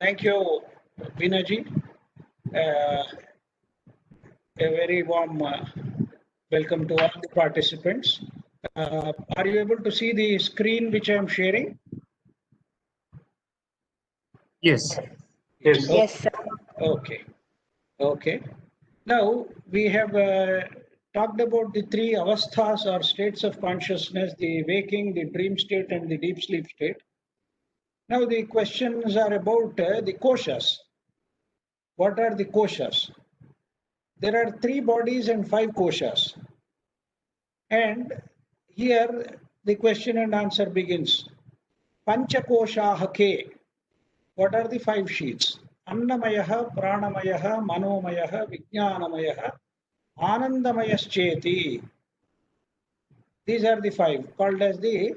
Thank you, Vinaji. A very warm welcome to all the participants. Are you able to see the screen which I am sharing? Yes. Yes. Yes, sir. Okay. Okay. Now we have talked about the three avasthas or states of consciousness: the waking, the dream state, and the deep sleep state. Now the questions are about the koshas. What are the koshas? There are three bodies and five koshas. And here the question and answer begins. Panchakoshaha ke. What are the five sheets? Annamayaha, Pranamayaha, Manomayaha, Vijnanamayaha, Anandamayascheti. These are the five called as the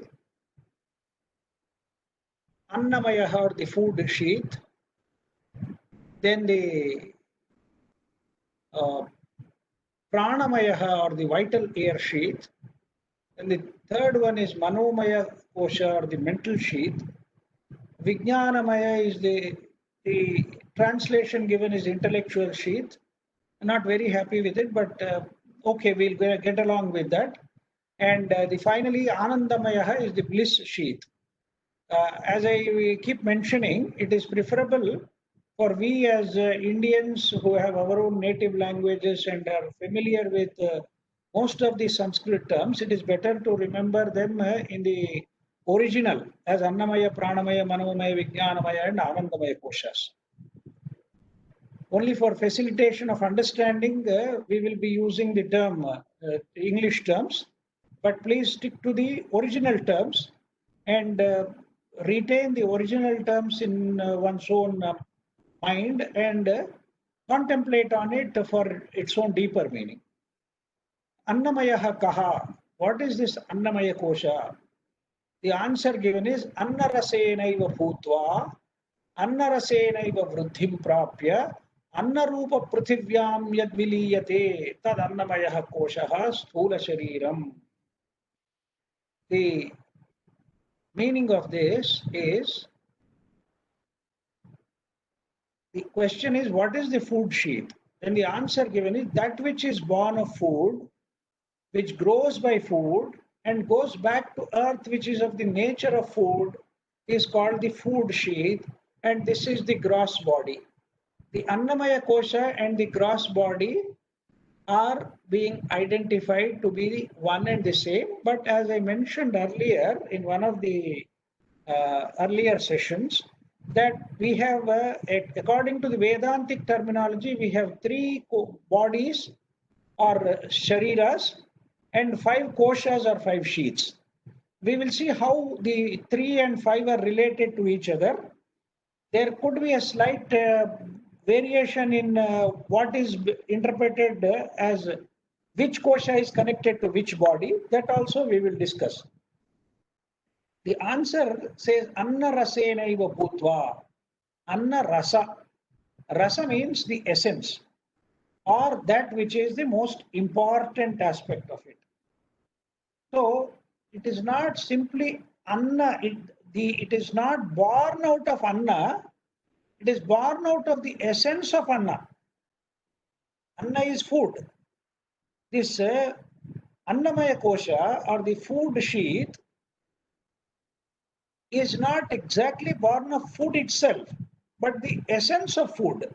Annamayaha or the food sheath. Then the Pranamayaha or the vital air sheath. And the third one is Manomaya Kosha or the mental sheath. Vijnanamaya is the translation given is intellectual sheath. I'm not very happy with it, but okay, we'll get along with that. And the finally Anandamaya is the bliss sheath. As I keep mentioning, it is preferable for we as Indians who have our own native languages and are familiar with most of the Sanskrit terms, it is better to remember them in the original as Annamaya, Pranamaya, Manomaya, Vijnanamaya and Anandamaya koshas. Only for facilitation of understanding, we will be using the term, English terms, but please stick to the original terms and retain the original terms in one's own mind and contemplate on it for its own deeper meaning. Annamayaha kaha. What is this Annamaya kosha? The answer given is Annarasenaiva bhutva, Annarasenaiva vruddhim prapya, Annarupa prithivyaam yad viliyate, tad Annamayaha koshaha sthula shariram. The meaning of this is, the question is, what is the food sheath? Then the answer given is that which is born of food, which grows by food and goes back to earth, which is of the nature of food, is called the food sheath, and this is the gross body. The Annamaya kosha and the gross body are being identified to be one and the same, but as I mentioned earlier in one of the earlier sessions, that we have, according to the Vedantic terminology, we have three bodies or shariras and five koshas or five sheaths. We will see how the 3 and 5 are related to each other. There could be a slight variation in what is interpreted as which kosha is connected to which body. That also we will discuss. The answer says Anna Rasenaiva Bhutva. Anna Rasa. Rasa means the essence or that which is the most important aspect of it. So it is not simply Anna, it is not born out of Anna, it is born out of the essence of Anna. Anna is food. This Annamaya kosha or the food sheath is not exactly born of food itself, but the essence of food.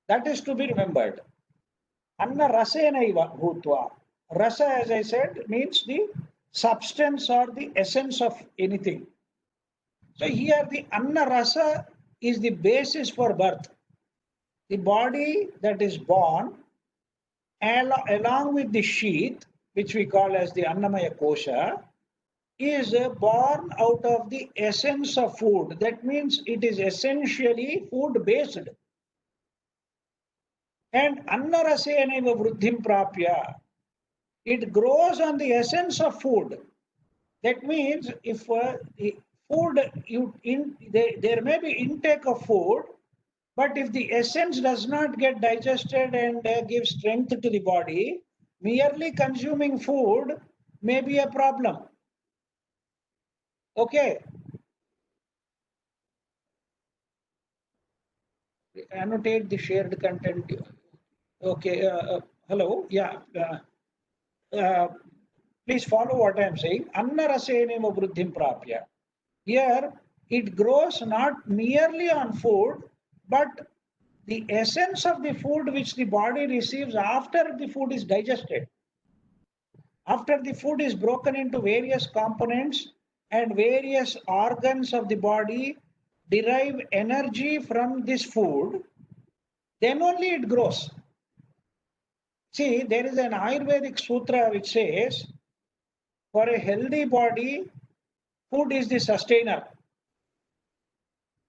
That is to be remembered. Anna rasenaiva bhutva. Rasa, as I said, means the substance or the essence of anything. So here the Anna Rasa is the basis for birth. The body that is born along with the sheath, which we call as the Annamaya kosha, is born out of the essence of food. That means it is essentially food based. And Anna Rasenaiva vruddhim prapya. It grows on the essence of food. That means if the food, there may be intake of food, but if the essence does not get digested and give strength to the body, merely consuming food may be a problem. Okay. annotate the shared content. Okay. Hello. Yeah. Uh, please follow what I am saying. Anna rasenema bruddhim prapya. Here, it grows not merely on food, but the essence of the food which the body receives after the food is digested. After the food is broken into various components and various organs of the body derive energy from this food, then only it grows. See, there is an Ayurvedic sutra which says, for a healthy body, food is the sustainer.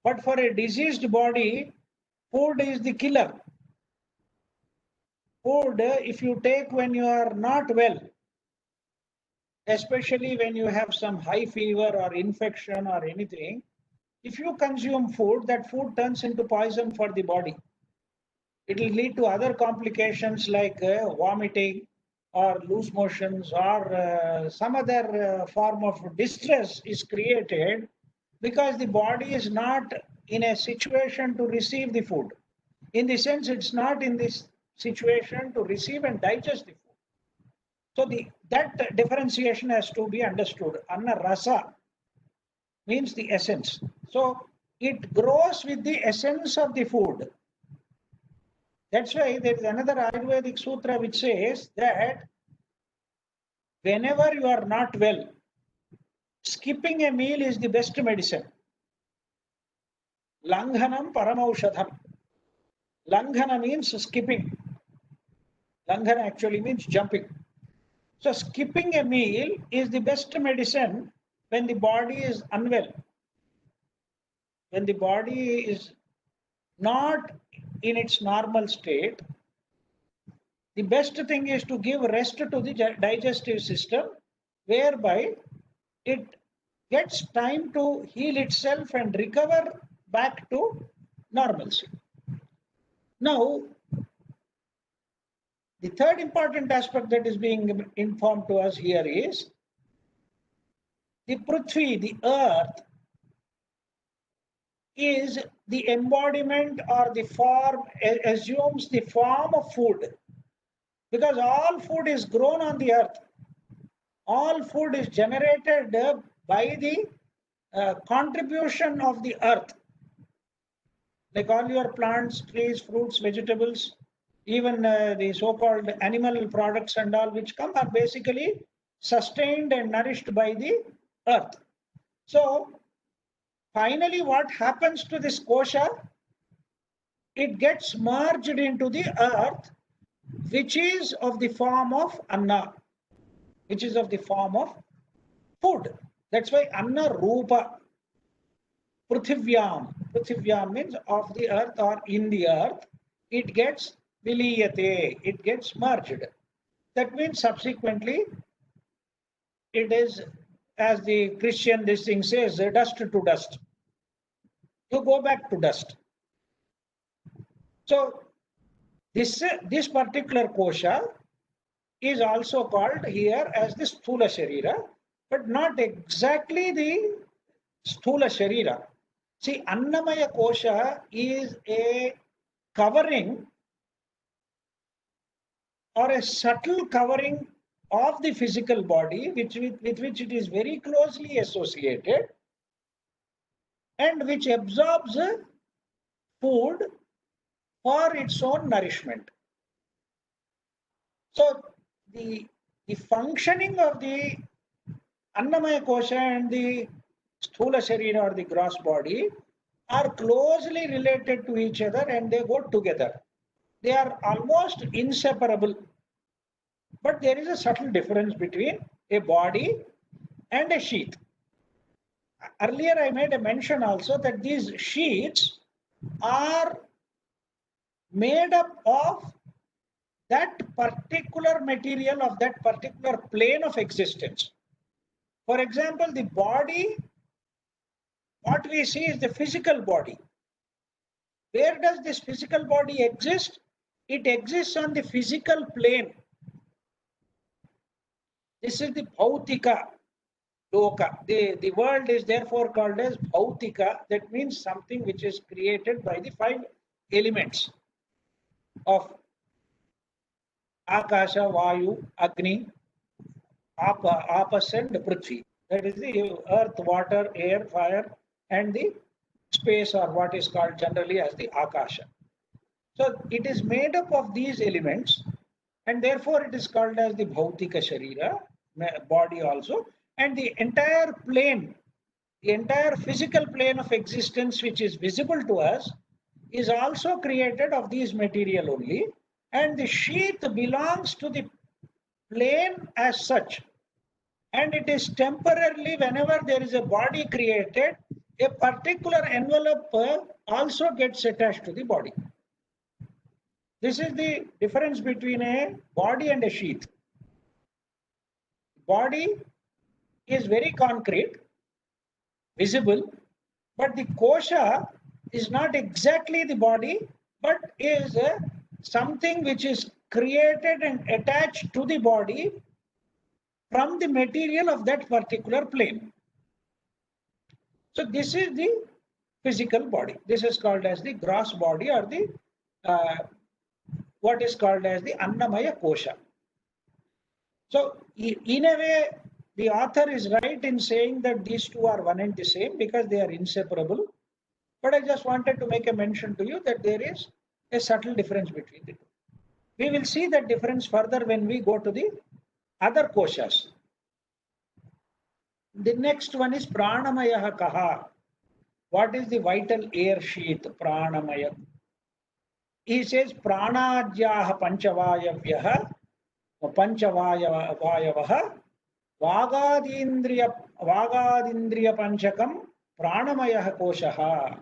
But for a diseased body, food is the killer. Food, if you take when you are not well, especially when you have some high fever or infection or anything, if you consume food, that food turns into poison for the body. It will lead to other complications like vomiting or loose motions or some other form of distress is created because the body is not in a situation to receive the food. In the sense, it's not in this situation to receive and digest the food. So that differentiation has to be understood. Anna rasa means the essence. So it grows with the essence of the food. That's why there is another Ayurvedic sutra which says that whenever you are not well, skipping a meal is the best medicine. Langhanam paramaushadham. Langhana means skipping. Langhana actually means jumping. So skipping a meal is the best medicine when the body is unwell. When the body is not in its normal state, the best thing is to give rest to the digestive system, whereby it gets time to heal itself and recover back to normalcy. Now, the third important aspect that is being informed to us here is the Prithvi, the earth, is the embodiment or the form, assumes the form of food. Because all food is grown on the earth. All food is generated by the contribution of the earth. Like all your plants, trees, fruits, vegetables, even the so-called animal products and all which come are basically sustained and nourished by the earth. So finally what happens to this kosha? It gets merged into the earth, which is of the form of anna, which is of the form of food. That's why anna rupa. Pruthivyam. Pruthivyam means of the earth or in the earth. It gets viliyate. It gets merged. That means subsequently it is, as the Christian this thing says, dust to dust. You go back to dust. So this particular kosha is also called here as the sthula sharira, but not exactly the sthula sharira. See, Annamaya kosha is a covering or a subtle covering of the physical body with which it is very closely associated and which absorbs food for its own nourishment. So the functioning of the Annamaya kosha and the Sthula Sharira or the gross body are closely related to each other and they go together. They are almost inseparable. But there is a subtle difference between a body and a sheath. Earlier I made a mention also that these sheaths are made up of that particular material of that particular plane of existence. For example, the body, what we see is the physical body. Where does this physical body exist? It exists on the physical plane. This is the Bhautika Loka. The world is therefore called as Bhautika. That means something which is created by the five elements of Akasha, Vayu, Agni, Apas and Prithvi. That is the earth, water, air, fire, and the space, or what is called generally as the Akasha. So it is made up of these elements, and therefore it is called as the Bhautika Sharira, body also, and the entire plane, the entire physical plane of existence which is visible to us is also created of these material only, and the sheath belongs to the plane as such, and it is temporarily, whenever there is a body created, a particular envelope also gets attached to the body. This is the difference between a body and a sheath. Body is very concrete, visible, but the kosha is not exactly the body, but is something which is created and attached to the body from the material of that particular plane. So this is the physical body. This is called as the gross body, or the what is called as the Annamaya Kosha. So in a way, the author is right in saying that these two are one and the same because they are inseparable. But I just wanted to make a mention to you that there is a subtle difference between the two. We will see that difference further when we go to the other koshas. The next one is Pranamaya Kaha. What is the vital air sheath? Pranamaya. He says Pranadyaha Panchavayavyaha Panchavayavaha Vagadindriya Panchakam Pranamaya Koshaha.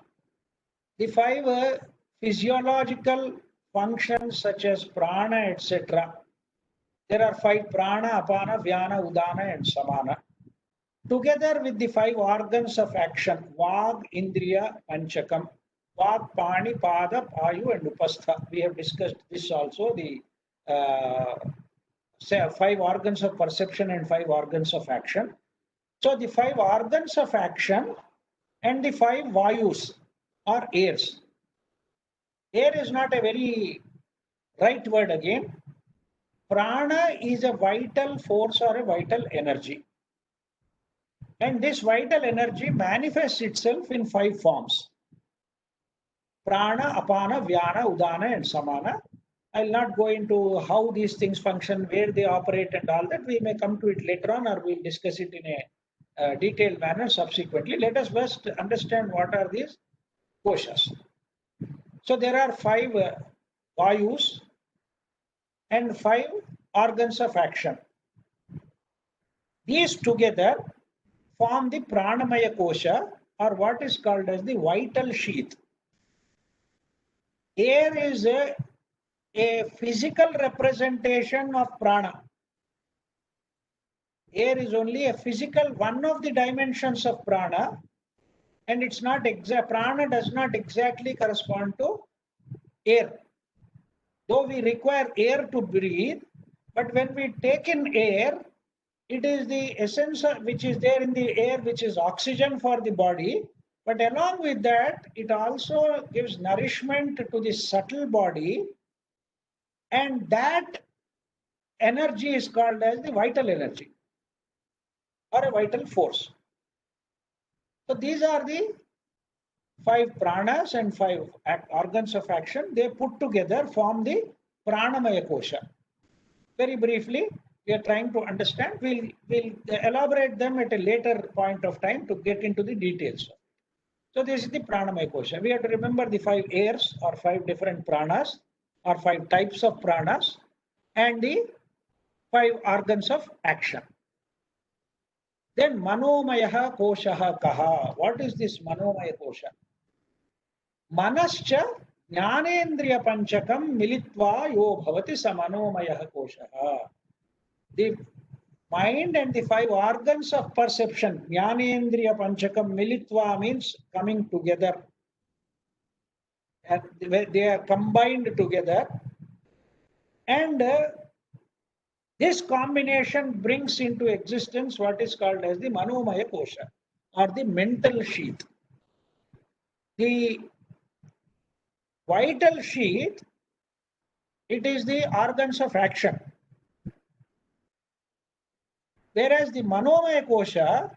The five physiological functions such as prana, etc. There are five: prana, apana, vyana, udana, and samana. Together with the five organs of action: Vag, Indriya, Panchakam, Vag, Pani, Pada, Payu, and Upastha. We have discussed this also, the five organs of perception and five organs of action. So the five organs of action and the five Vayus, or airs. Air is not a very right word again. Prana is a vital force or a vital energy. And this vital energy manifests itself in five forms: Prana, Apana, Vyana, Udana, and Samana. I'll not go into how these things function, where they operate, and all that. We may come to it later on, or we'll discuss it in a detailed manner subsequently. Let us first understand what are these koshas. So there are five Vayus and five organs of action. These together form the Pranamaya Kosha, or what is called as the vital sheath. Air is a physical representation of prana. Air is only a physical, one of the dimensions of prana, and it's not exact. Prana does not exactly correspond to air. Though we require air to breathe, but when we take in air, it is the essence which is there in the air, which is oxygen for the body. But along with that, it also gives nourishment to the subtle body, and that energy is called as the vital energy or a vital force. So these are the five pranas and five organs of action. They put together form the Pranamaya Kosha. Very briefly, we are trying to understand. We'll elaborate them at a later point of time to get into the details. So this is the Pranamaya Kosha. We have to remember the five airs, or five different pranas, or five types of pranas, and the five organs of action. Then Manomaya Koshaha Kaha. What is this Manomaya Kosha? Manascha Jnanendriya Panchakam Militva Yo Bhavati Samanomaya Koshaha. The mind and the five organs of perception, Jnanendriya Panchakam Militva, means coming together. And they are combined together. And this combination brings into existence what is called as the Manomaya Kosha, or the mental sheath. The Vital sheath, it is the organs of action. Whereas the Manomaya Kosha,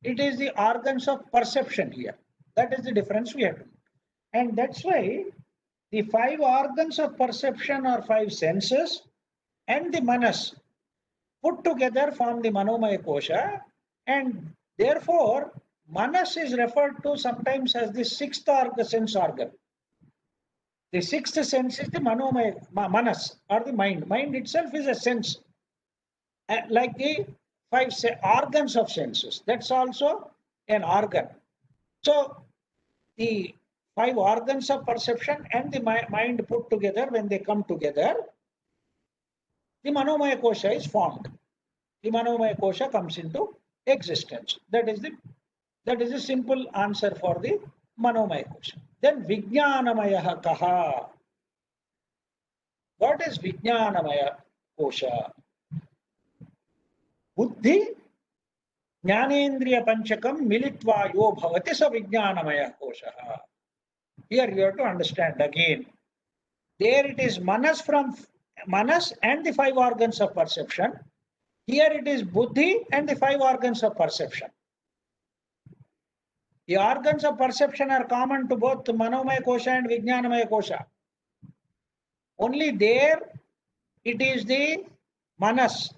it is the organs of perception here. That is the difference we have to. And that's why the 5 organs of perception or 5 senses and the manas put together form the Manomaya Kosha, and therefore manas is referred to sometimes as the 6th sense organ. The 6th sense is the Manomaya, manas or the mind. Mind itself is a sense, like the 5 organs of senses. That's also an organ. So the 5 organs of perception and the mind put together, when they come together, the Manomaya Kosha is formed. The Manomaya Kosha comes into existence. That is the simple answer for the Manomaya Kosha. Then Vijnanamaya Kaha. What is Vijnanamaya Kosha? Buddhi Jnanendriya Panchakam Militva Yo Bhavati Sa Vijnanamaya Kosha. Here you have to understand again. There it is manas and the 5 organs of perception. Here it is buddhi and the 5 organs of perception. The organs of perception are common to both Manomaya Kosha and Vijnanamaya Kosha. Only there it is the manas.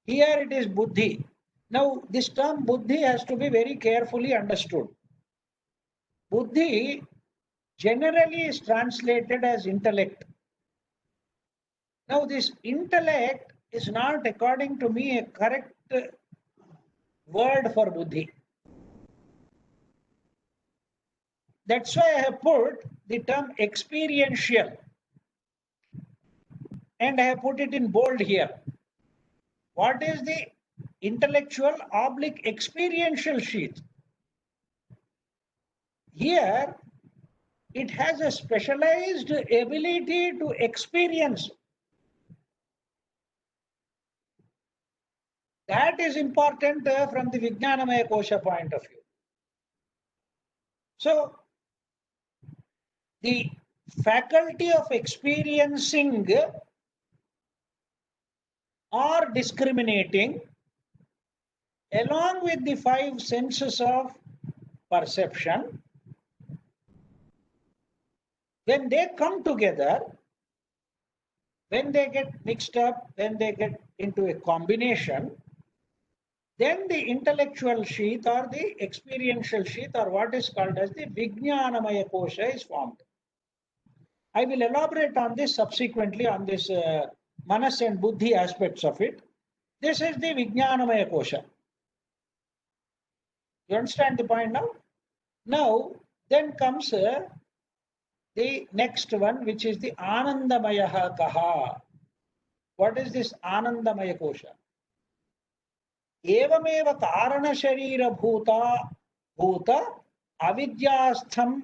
Here it is buddhi. Now this term buddhi has to be very carefully understood. Buddhi generally is translated as intellect. Now this intellect is not, according to me, a correct word for buddhi. That's why I have put the term experiential, and I have put it in bold here. What is the intellectual / experiential sheath? Here it has a specialized ability to experience. That is important from the Vijnanamaya Kosha point of view. So the faculty of experiencing or discriminating, along with the 5 senses of perception, when they come together, when they get mixed up, when they get into a combination, then the intellectual sheath or the experiential sheath, or what is called as the Vijnanamaya Kosha, is formed. I will elaborate on this subsequently, on this manas and buddhi aspects of it. This is the Vijnanamaya Kosha. You understand the point now? Now, then comes the next one, which is the Anandamaya Kaha. What is this Anandamaya Kosha? Evameva Karana Sharira Bhuta Avidyastha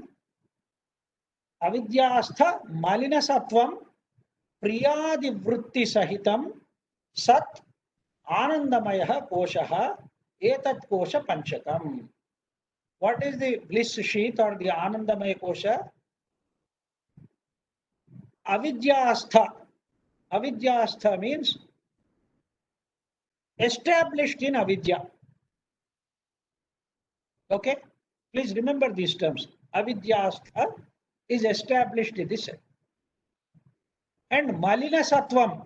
Malina Sattvam Priyadi Vritti Sahitam Sat Anandamaya Kosha Etat Kosha Panchakam. What is the bliss sheath or the Anandamaya Kosha? Avidyastha. Avidyastha means established in avidya. Okay? Please remember these terms. Avidyastha is established in this. And Malina Sattvam.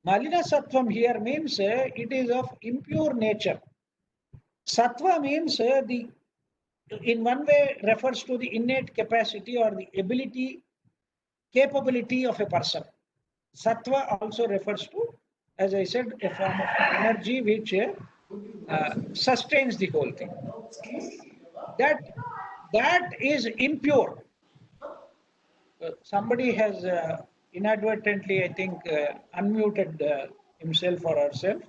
Malina Sattvam here means it is of impure nature. Sattva means in one way refers to the innate capacity or the capability of a person. Sattva also refers to, as I said, a form of energy which sustains the whole thing. That is impure. Somebody has inadvertently, I think, unmuted himself or herself.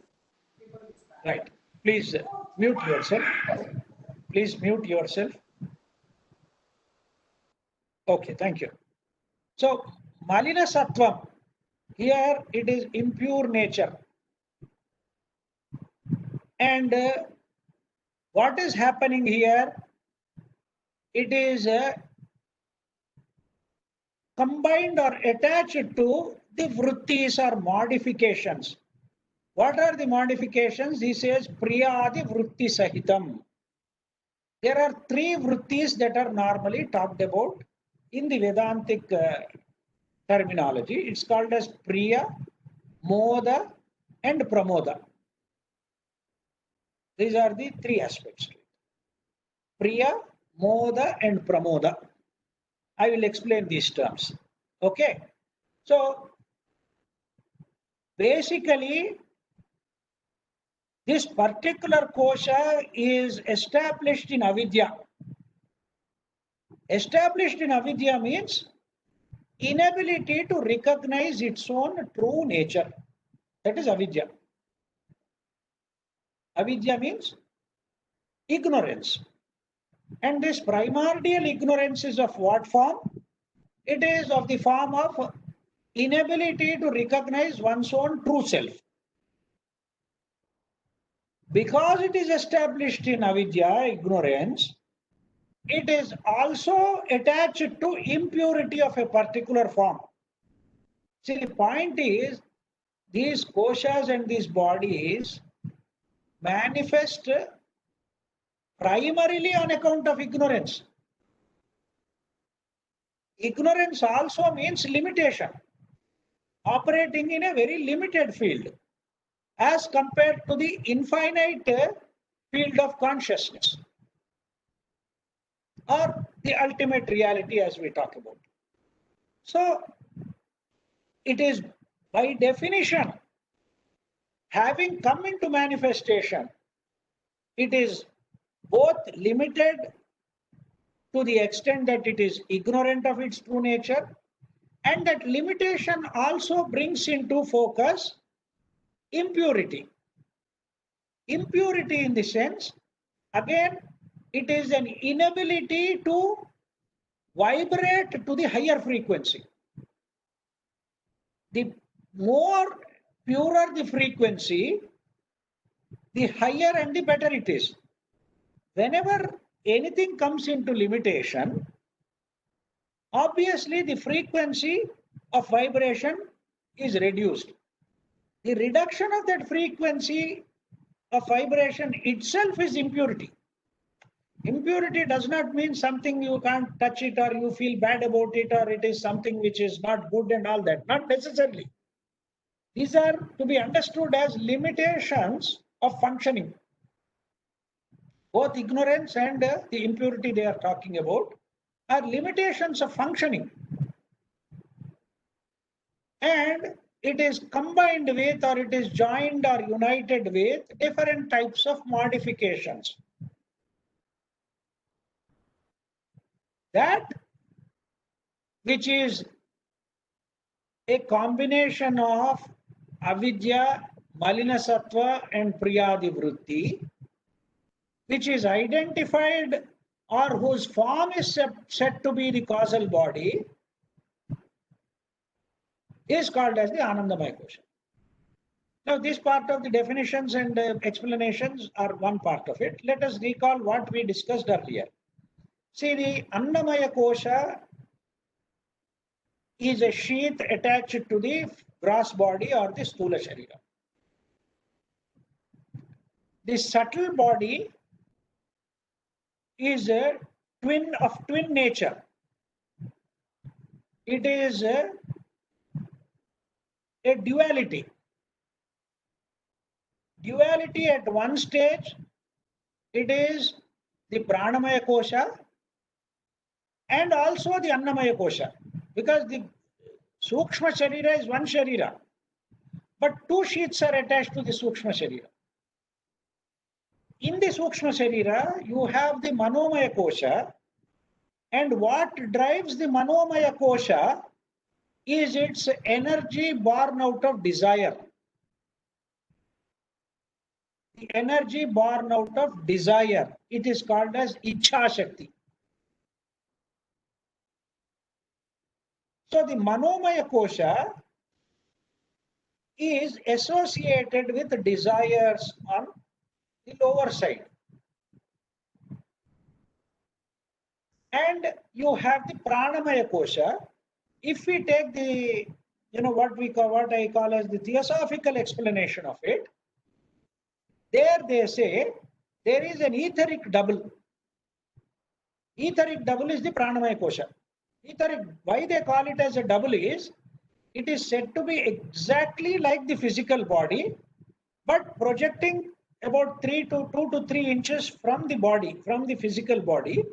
Right. Please mute yourself. Please mute yourself. Okay, thank you. So, Malina Sattvam, here it is impure nature. And what is happening here? it is combined or attached to the vrittis or modifications. What are the modifications? He says priyadi vritti sahitam. There are three vrittis that are normally talked about in the Vedantic terminology. It's called as priya, moda, and pramoda. These are the three aspects. Priya, moda, and pramoda. I will explain these terms. Okay. So basically, this particular kosha is established in avidya. Established in avidya means inability to recognize its own true nature. That is avidya. Avidya means ignorance. And this primordial ignorance is of what form? It is of the form of inability to recognize one's own true self. Because it is established in avidya, ignorance, it is also attached to impurity of a particular form. See, the point is, these koshas and these bodies manifest primarily on account of ignorance. Ignorance also means limitation, operating in a very limited field as compared to the infinite field of consciousness or the ultimate reality as we talk about. So, it is by definition, having come into manifestation, it is both limited to the extent that it is ignorant of its true nature, and that limitation also brings into focus impurity. Impurity in the sense, again, it is an inability to vibrate to the higher frequency. The more purer the frequency, the higher and the better it is. Whenever anything comes into limitation, obviously the frequency of vibration is reduced. The reduction of that frequency of vibration itself is impurity. Impurity does not mean something you can't touch it or you feel bad about it or it is something which is not good and all that. Not necessarily. These are to be understood as limitations of functioning. Both ignorance and the impurity they are talking about are limitations of functioning. And it is combined with or it is joined or united with different types of modifications. That which is a combination of avidya, malina sattva and priyadi vritti, which is identified or whose form is said to be the causal body, is called as the Anandamaya kosha. Now, this part of the definitions and explanations are one part of it. Let us recall what we discussed earlier. See, the Annamaya kosha is a sheath attached to the gross body or the sthula sharira. The subtle body is a twin of twin nature. It is a duality. Duality at one stage, it is the Pranamaya kosha and also the Annamaya kosha, because the Sukshma Sharira is one Sharira, but two sheaths are attached to the Sukshma Sharira. In the Sukshma Sharira, you have the Manomaya kosha, and what drives the Manomaya kosha is its energy born out of desire. The energy born out of desire. It is called as Ichha Shakti. So the Manomaya kosha is associated with desires on the lower side. and you have the Pranamaya Kosha. If we take the, what I call as the theosophical explanation of it, there they say there is an etheric double. Etheric double is the Pranamaya Kosha. Etheric, why they call it as a double is, it is said to be exactly like the physical body, but projecting about 2 to 3 inches from the body, from the physical body,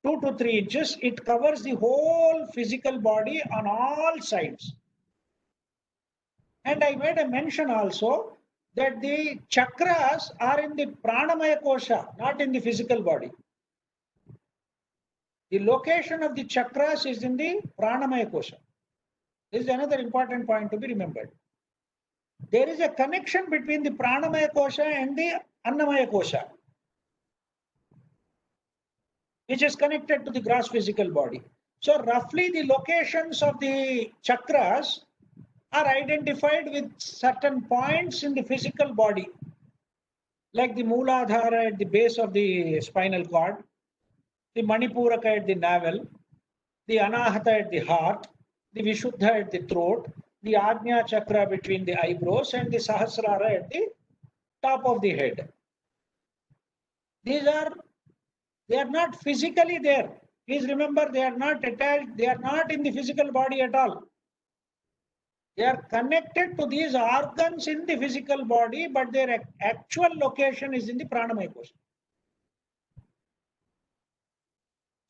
2 to 3 inches. It covers the whole physical body on all sides. And I made a mention also that the chakras are in the Pranamaya Kosha, not in the physical body. The location of the chakras is in the Pranamaya Kosha. This is another important point to be remembered. There is a connection between the Pranamaya Kosha and the Annamaya Kosha, which is connected to the gross physical body. So roughly the locations of the chakras are identified with certain points in the physical body, like the Mooladhara at the base of the spinal cord, the Manipuraka at the navel, the Anahata at the heart, the Vishuddha at the throat, the Ajna Chakra between the eyebrows, and the Sahasrara at the top of the head. They are not physically there. Please remember, they are not attached, they are not in the physical body at all. They are connected to these organs in the physical body, but their actual location is in the Pranamaya Kosha.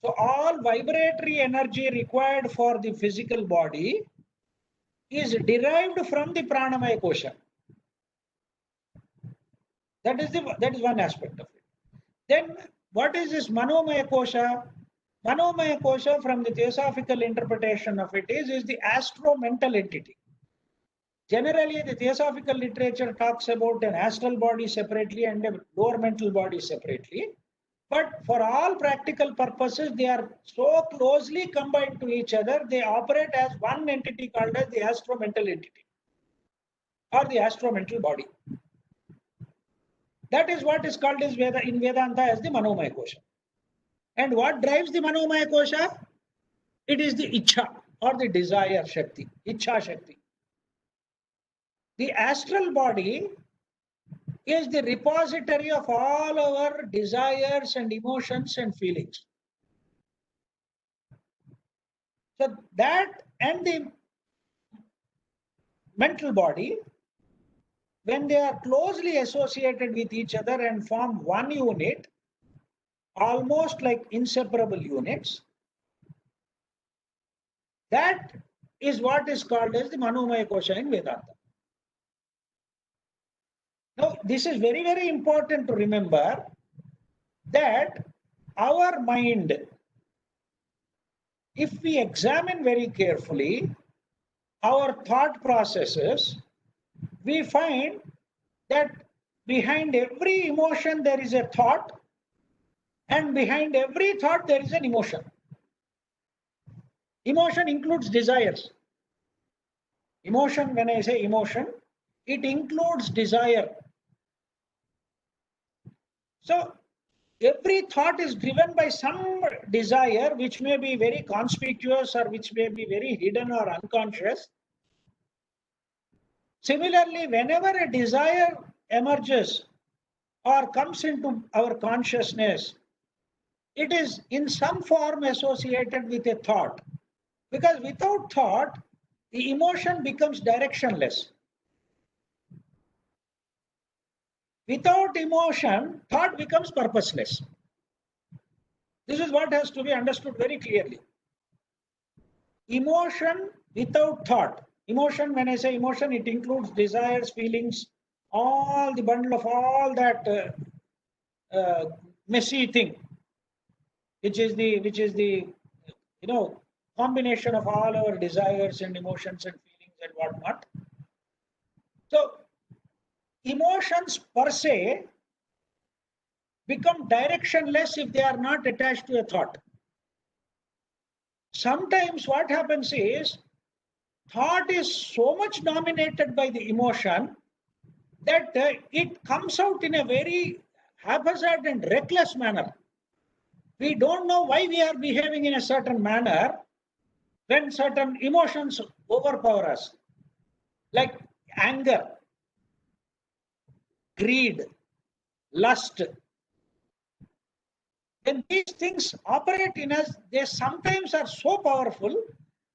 So all vibratory energy required for the physical body is derived from the Pranamaya Kosha. That is one aspect of it. Then what is this Manomaya Kosha? Manomaya Kosha, from the theosophical interpretation of it, is the astro-mental entity. Generally, the theosophical literature talks about an astral body separately and a lower mental body separately. But for all practical purposes, they are so closely combined to each other, they operate as one entity called as the astro-mental entity or the astro-mental body. That is what is called as in Vedanta as the Manomaya Kosha. And what drives the Manomaya Kosha? It is the Ichha or the desire Shakti, Ichha Shakti. The astral body is the repository of all our desires and emotions and feelings. So that and the mental body, when they are closely associated with each other and form one unit, almost like inseparable units, that is what is called as the Manomaya Kosha in Vedanta. Now, this is very, very important to remember that our mind, if we examine very carefully our thought processes, we find that behind every emotion there is a thought, and behind every thought there is an emotion. Emotion includes desires. Emotion, when I say emotion, it includes desire. So every thought is driven by some desire, which may be very conspicuous or which may be very hidden or unconscious. Similarly, whenever a desire emerges or comes into our consciousness, it is in some form associated with a thought. Because without thought, the emotion becomes directionless. Without emotion, thought becomes purposeless. This is what has to be understood very clearly. Emotion without thought. Emotion, when I say emotion, it includes desires, feelings, all the bundle of all that messy thing, which is the combination of all our desires and emotions and feelings and whatnot. So emotions per se become directionless if they are not attached to a thought. Sometimes what happens is thought is so much dominated by the emotion that it comes out in a very haphazard and reckless manner. We don't know why we are behaving in a certain manner when certain emotions overpower us, like anger, greed, lust. When these things operate in us, they sometimes are so powerful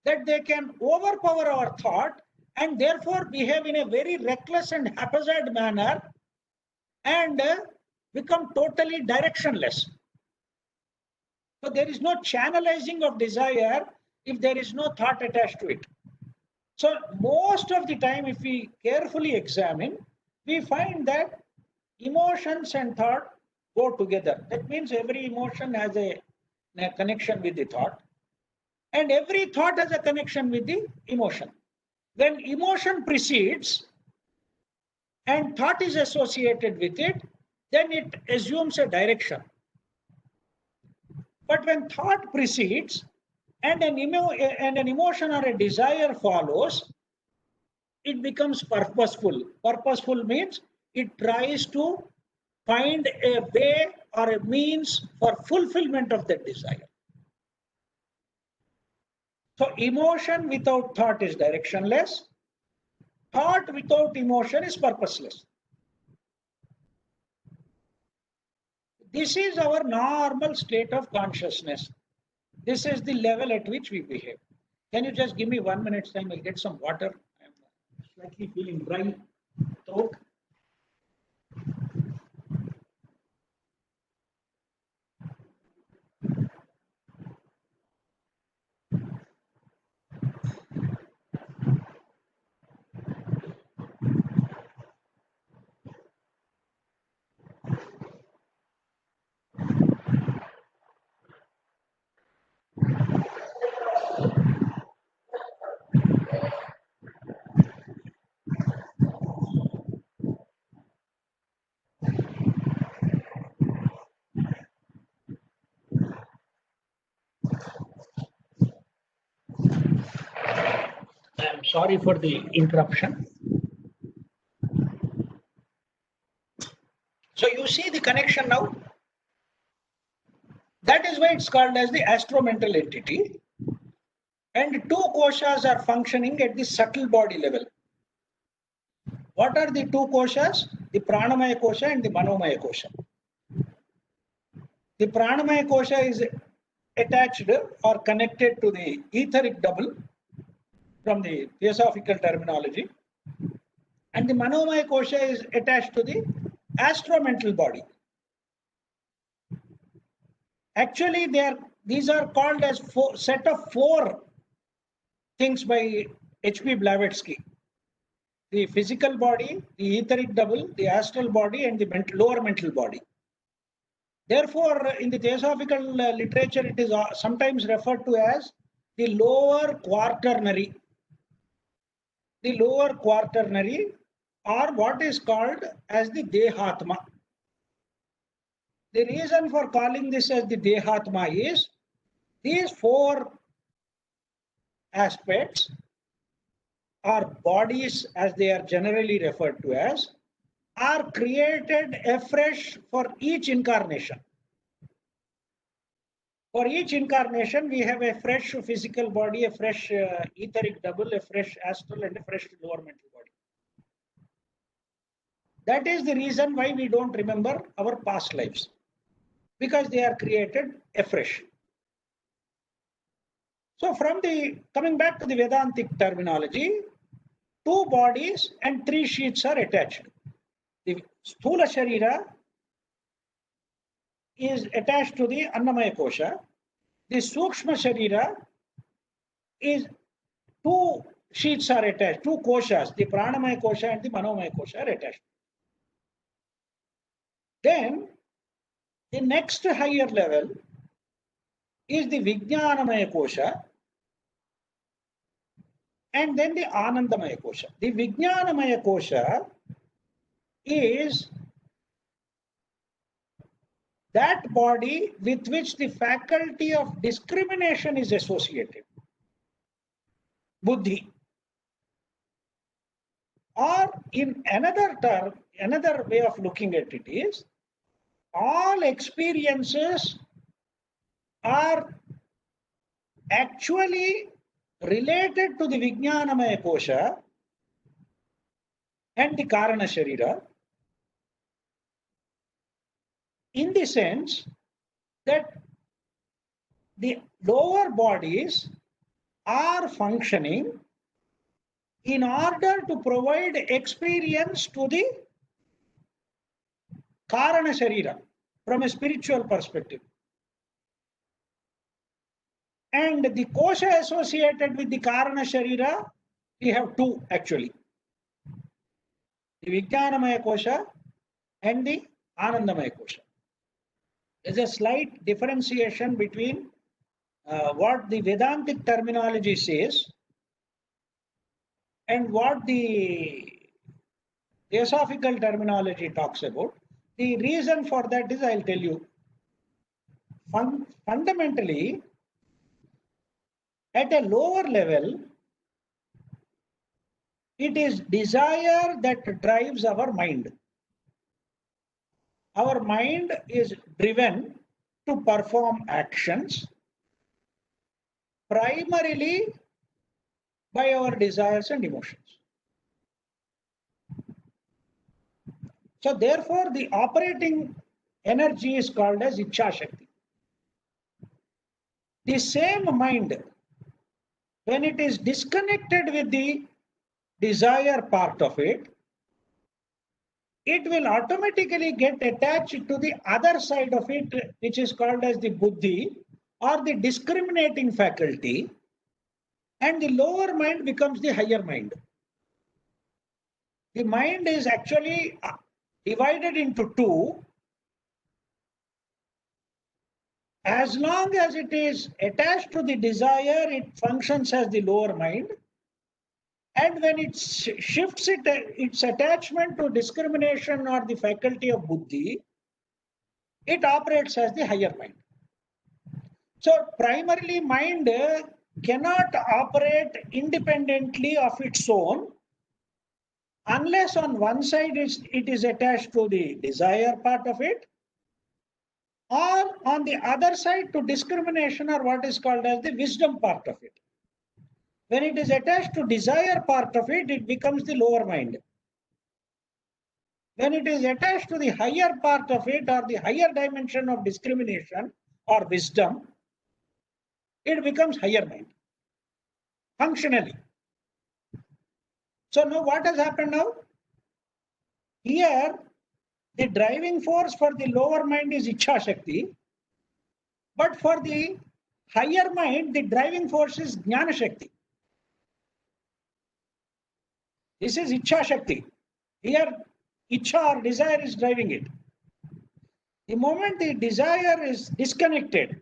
that they can overpower our thought and therefore behave in a very reckless and haphazard manner and become totally directionless. So there is no channelizing of desire if there is no thought attached to it. So most of the time, if we carefully examine, we find that emotions and thought go together. That means every emotion has a connection with the thought, and every thought has a connection with the emotion. When emotion precedes and thought is associated with it, then it assumes a direction. But when thought precedes and an emotion or a desire follows, it becomes purposeful. Purposeful means it tries to find a way or a means for fulfillment of that desire. So emotion without thought is directionless. Thought without emotion is purposeless. This is our normal state of consciousness. This is the level at which we behave. Can you just give me 1 minute's time? I'll get some water. I'm slightly feeling dry throat. I'm sorry for the interruption. So you see the connection now? That is why it's called as the astromental entity. And two koshas are functioning at the subtle body level. What are the two koshas? The pranamaya kosha and the manomaya kosha. The pranamaya kosha is attached or connected to the etheric double from the theosophical terminology. And the manomaya kosha is attached to the astromental body. Actually, these are called as set of four things by H.P. Blavatsky. The physical body, the etheric double, the astral body, and the lower mental body. Therefore, in the theosophical literature, it is sometimes referred to as the lower quaternary. The lower quaternary, or what is called as the Dehatma. The reason for calling this as the Dehatma is these four aspects or bodies, as they are generally referred to as, are created afresh for each incarnation. For each incarnation, we have a fresh physical body, a fresh etheric double, a fresh astral, and a fresh lower mental body. That is the reason why we don't remember our past lives, because they are created afresh. So coming back to the Vedantic terminology, two bodies and three sheaths are attached. The Sthula Sharira is attached to the Annamaya Kosha. The Sukshma Sharira is two sheaths are attached, two koshas, the Pranamaya Kosha and the Manomaya Kosha are attached. Then the next higher level is the Vijnanamaya Kosha and then the Anandamaya Kosha. The Vijnanamaya Kosha is that body with which the faculty of discrimination is associated. Buddhi. Or in another term, another way of looking at it is all experiences are actually related to the Vijnanamaya Kosha and the Karana Sharira, in the sense that the lower bodies are functioning in order to provide experience to the Karana Sharira from a spiritual perspective. And the kosha associated with the Karana Sharira, we have two actually. The Vijnanamaya Kosha and the Anandamaya Kosha. There's a slight differentiation between what the Vedantic terminology says and what the Theosophical terminology talks about. The reason for that is, I'll tell you. Fundamentally, at a lower level, it is desire that drives our mind. Our mind is driven to perform actions primarily by our desires and emotions. So therefore, the operating energy is called as Ichha Shakti. The same mind, when it is disconnected with the desire part of it, it will automatically get attached to the other side of it, which is called as the buddhi or the discriminating faculty, and the lower mind becomes the higher mind. The mind is actually divided into two. As long as it is attached to the desire, it functions as the lower mind. And when it shifts its attachment to discrimination or the faculty of buddhi, it operates as the higher mind. So primarily, mind cannot operate independently of its own unless on one side it is attached to the desire part of it, or on the other side to discrimination or what is called as the wisdom part of it. When it is attached to desire part of it, it becomes the lower mind. When it is attached to the higher part of it or the higher dimension of discrimination or wisdom, it becomes higher mind, functionally. So now what has happened now? Here, the driving force for the lower mind is Ichha Shakti, but for the higher mind, the driving force is Jnana Shakti. This is Ichha Shakti. Here, Ichha or desire is driving it. The moment the desire is disconnected,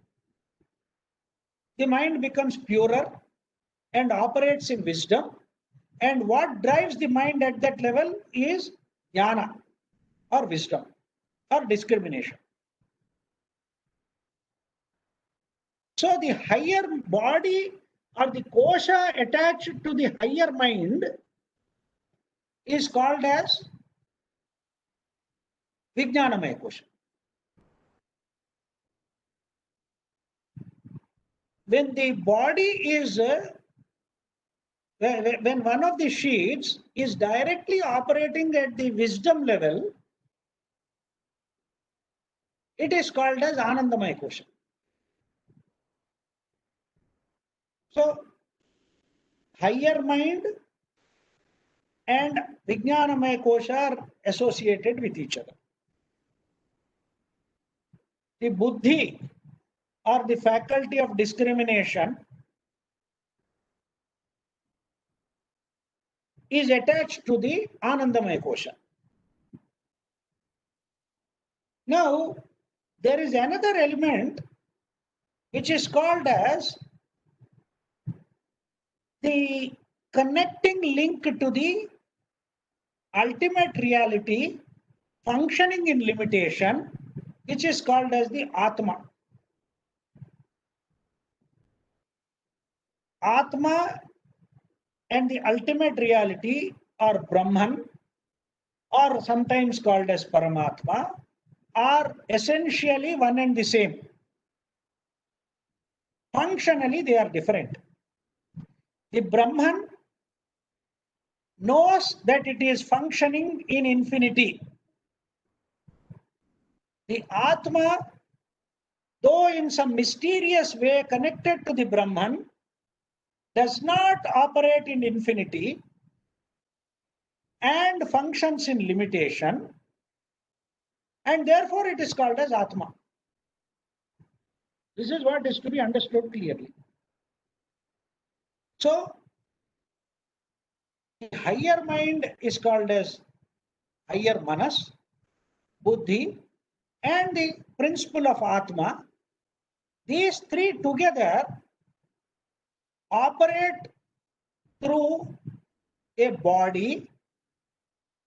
the mind becomes purer and operates in wisdom. And what drives the mind at that level is jnana or wisdom or discrimination. So the higher body or the kosha attached to the higher mind is called as Vijnanamaya Kosha. When the body is when one of the sheets is directly operating at the wisdom level, it is called as Anandamaya Kosha. So, higher mind and Vijnanamaya Kosha are associated with each other. The buddhi or the faculty of discrimination is attached to the Anandamaya Kosha. Now, there is another element which is called as the connecting link to the ultimate reality functioning in limitation, which is called as the Atma. Atma and the ultimate reality or Brahman, or sometimes called as Paramatma, are essentially one and the same. Functionally, they are different. The Brahman knows that it is functioning in infinity. The Atma, though in some mysterious way connected to the Brahman, does not operate in infinity and functions in limitation, and therefore it is called as Atma. This is what is to be understood clearly. So, the higher mind is called as higher manas, buddhi, and the principle of Atma. These three together operate through a body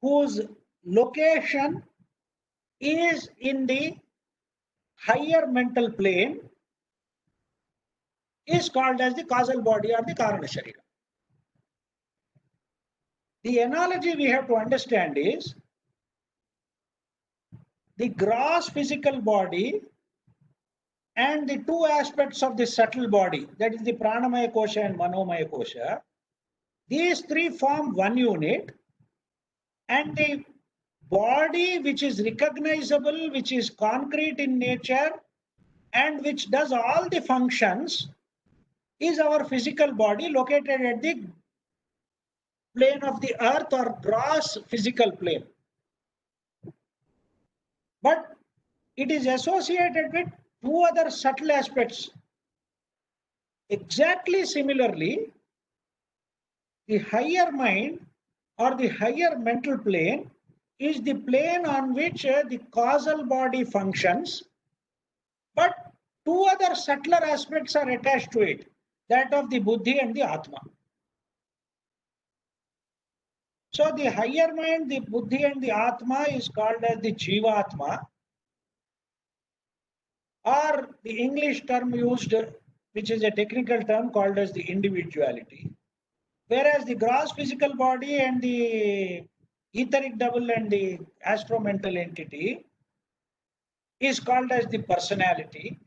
whose location is in the higher mental plane, is called as the causal body or the Karana Sharira. The analogy we have to understand is the gross physical body and the two aspects of the subtle body, that is the Pranamaya Kosha and Manomaya Kosha. These three form one unit, and the body which is recognizable, which is concrete in nature, and which does all the functions is our physical body located at the plane of the earth or gross physical plane. But it is associated with two other subtle aspects. Exactly similarly, the higher mind or the higher mental plane is the plane on which the causal body functions, but two other subtler aspects are attached to it, that of the buddhi and the atma. So the higher mind, the buddhi and the atma is called as the jivatma, or the English term used, which is a technical term called as the individuality. Whereas the gross physical body and the etheric double and the astromental entity is called as the personality.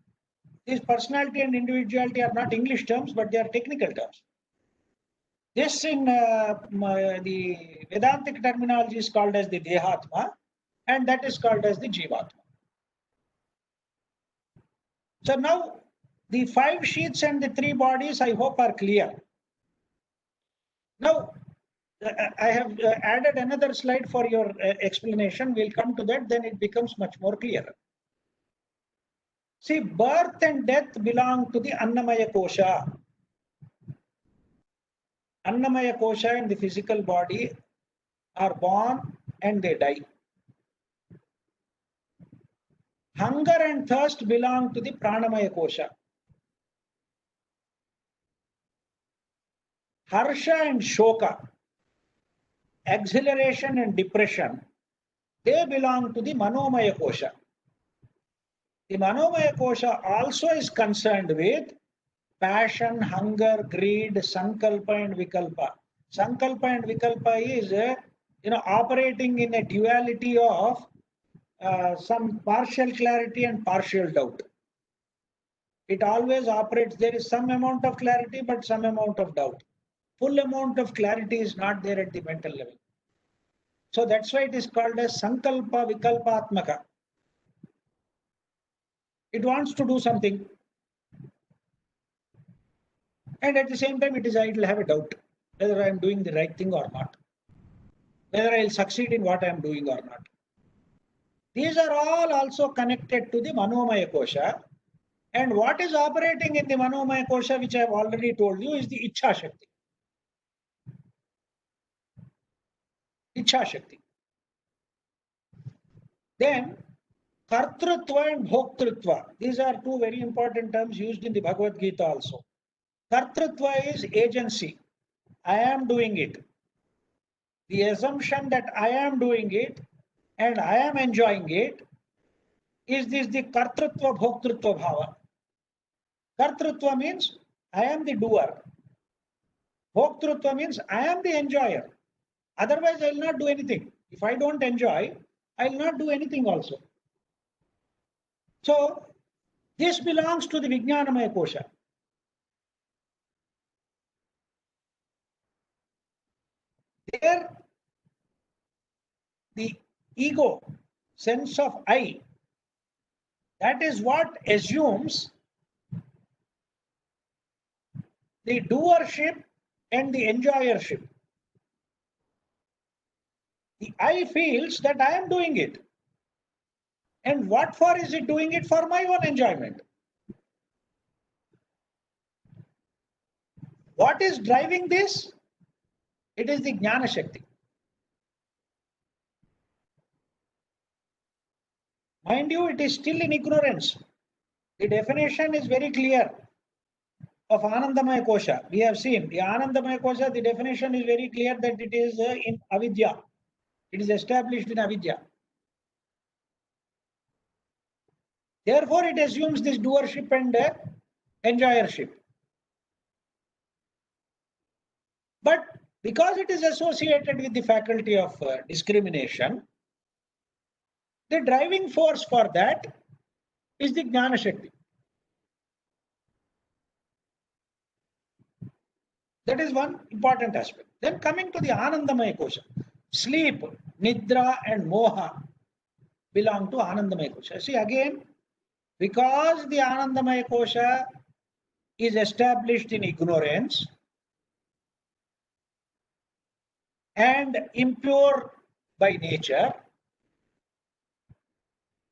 These personality and individuality are not English terms, but they are technical terms. This in the Vedantic terminology is called as the Dehatma, and that is called as the Jivatma. So now the 5 sheaths and the 3 bodies, I hope, are clear. Now, I have added another slide for your explanation. We'll come to that, then it becomes much more clear. See, birth and death belong to the Annamaya Kosha. Annamaya Kosha and the physical body are born and they die. Hunger and thirst belong to the Pranamaya Kosha. Harsha and Shoka, exhilaration and depression, they belong to the Manomaya Kosha. The Manomaya Kosha also is concerned with passion, hunger, greed, sankalpa and vikalpa. Sankalpa and vikalpa is operating in a duality of some partial clarity and partial doubt. It always operates, there is some amount of clarity but some amount of doubt. Full amount of clarity is not there at the mental level. So that's why it is called as sankalpa vikalpatmaka. It wants to do something, and at the same time it will have a doubt whether I am doing the right thing or not, whether I will succeed in what I am doing or not. These are all also connected to the Manomaya Kosha, and what is operating in the Manomaya Kosha, which I have already told you, is the Ichha Shakti. Ichha Shakti. Then Kartrutva and Bhoktrutva. These are two very important terms used in the Bhagavad Gita also. Kartrutva is agency. I am doing it. The assumption that I am doing it and I am enjoying it is this the Kartrutva Bhoktrutva Bhava. Kartrutva means I am the doer. Bhoktrutva means I am the enjoyer. Otherwise, I will not do anything. If I don't enjoy, I will not do anything also. So, this belongs to the Vijnanamaya Kosha. There, the ego, sense of I, that is what assumes the doership and the enjoyership. The I feels that I am doing it. And what for is it doing it? For my own enjoyment. What is driving this? It is the Jnana Shakti. Mind you, it is still in ignorance. The definition is very clear of Anandamaya Kosha. We have seen the Anandamaya Kosha, the definition is very clear that it is in avidya. It is established in avidya. Therefore, it assumes this doership and enjoyership. But because it is associated with the faculty of discrimination, the driving force for that is the Jnana Shakti. That is one important aspect. Then coming to the Anandamaya Kosha, sleep, Nidra and Moha belong to Anandamaya Kosha. See again, because the Anandamaya Kosha is established in ignorance and impure by nature,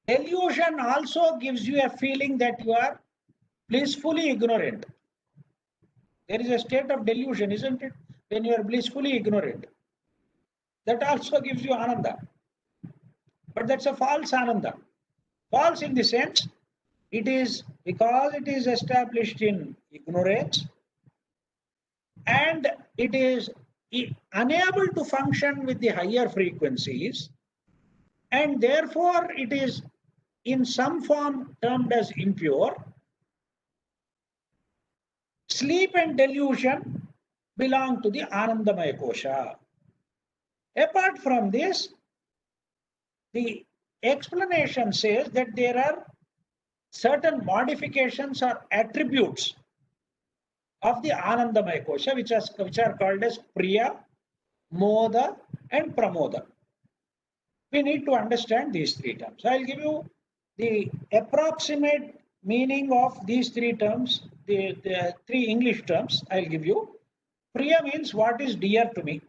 delusion also gives you a feeling that you are blissfully ignorant. There is a state of delusion, isn't it? When you are blissfully ignorant. That also gives you ananda. But that's a false ananda. False in the sense, it is because it is established in ignorance and it is unable to function with the higher frequencies, and therefore it is in some form termed as impure. Sleep and delusion belong to the Anandamaya Kosha. Apart from this, the explanation says that there are certain modifications or attributes of the Anandamaya Kosha which are called as Priya, Moda and Pramoda. We need to understand these three terms. I'll give you the approximate meaning of these three terms, the three English terms I'll give you. Priya means what is dear to me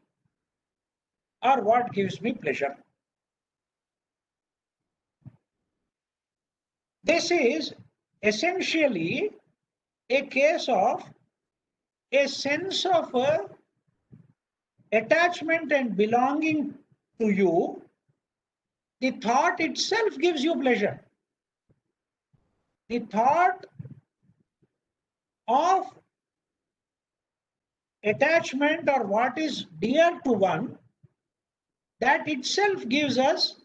or what gives me pleasure. This is essentially a case of a sense of attachment and belonging to you. The thought itself gives you pleasure. The thought of attachment or what is dear to one, that itself gives us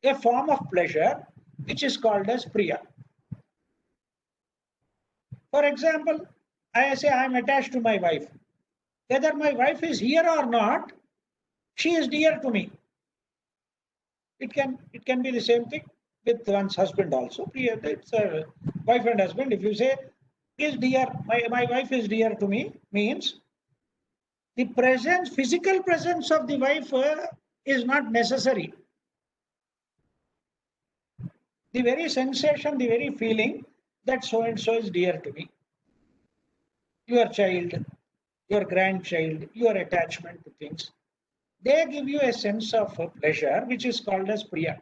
a form of pleasure which is called as Priya. For example, I say I am attached to my wife. Whether my wife is here or not, she is dear to me. It can be the same thing with one's husband also. It's a wife and husband. If you say is dear, my wife is dear to me, means the presence, physical presence of the wife is not necessary. The very sensation, the very feeling that so and so is dear to me. Your child, your grandchild, your attachment to things, they give you a sense of pleasure which is called as Priya.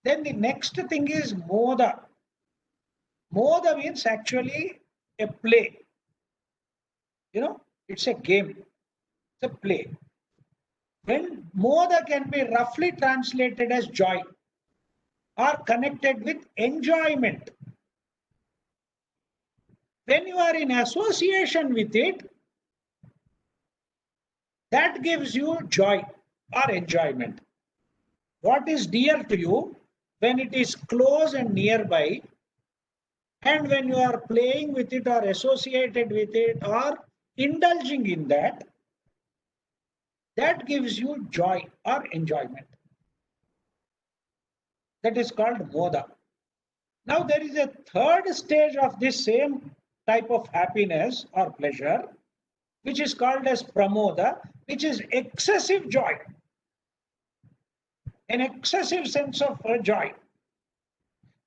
Then the next thing is Moda. Moda means actually a play. You know, it's a game. It's a play. When Moda can be roughly translated as joy or connected with enjoyment. When you are in association with it, that gives you joy or enjoyment. What is dear to you, when it is close and nearby, and when you are playing with it or associated with it or indulging in that, that gives you joy or enjoyment. That is called Moda. Now there is a third stage of this same type of happiness or pleasure, which is called as pramoda, which is excessive joy, an excessive sense of joy.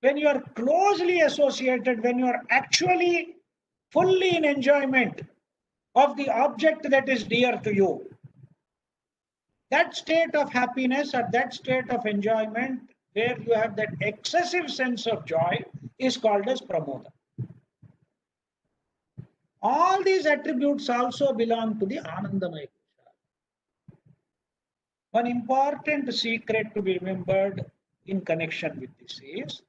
When you are closely associated, when you are actually fully in enjoyment of the object that is dear to you, that state of happiness or that state of enjoyment where you have that excessive sense of joy is called as pramoda. All these attributes also belong to the Anandamaya Kosha. One important secret to be remembered in connection with this is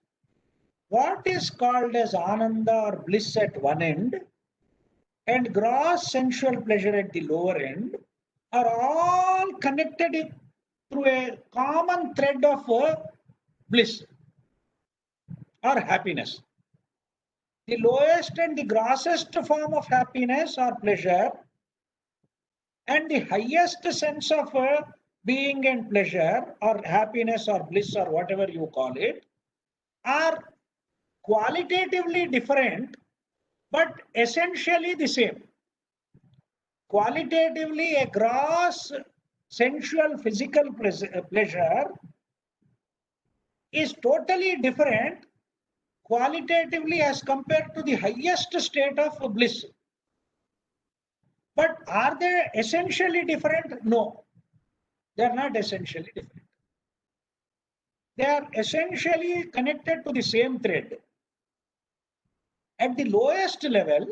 what is called as Ananda or bliss at one end and gross sensual pleasure at the lower end are all connected through a common thread of bliss or happiness. The lowest and the grossest form of happiness or pleasure and the highest sense of being and pleasure or happiness or bliss or whatever you call it are qualitatively different but essentially the same. Qualitatively, a gross sensual physical pleasure is totally different qualitatively as compared to the highest state of bliss. But are they essentially different? No, they are not essentially different. They are essentially connected to the same thread. At the lowest level,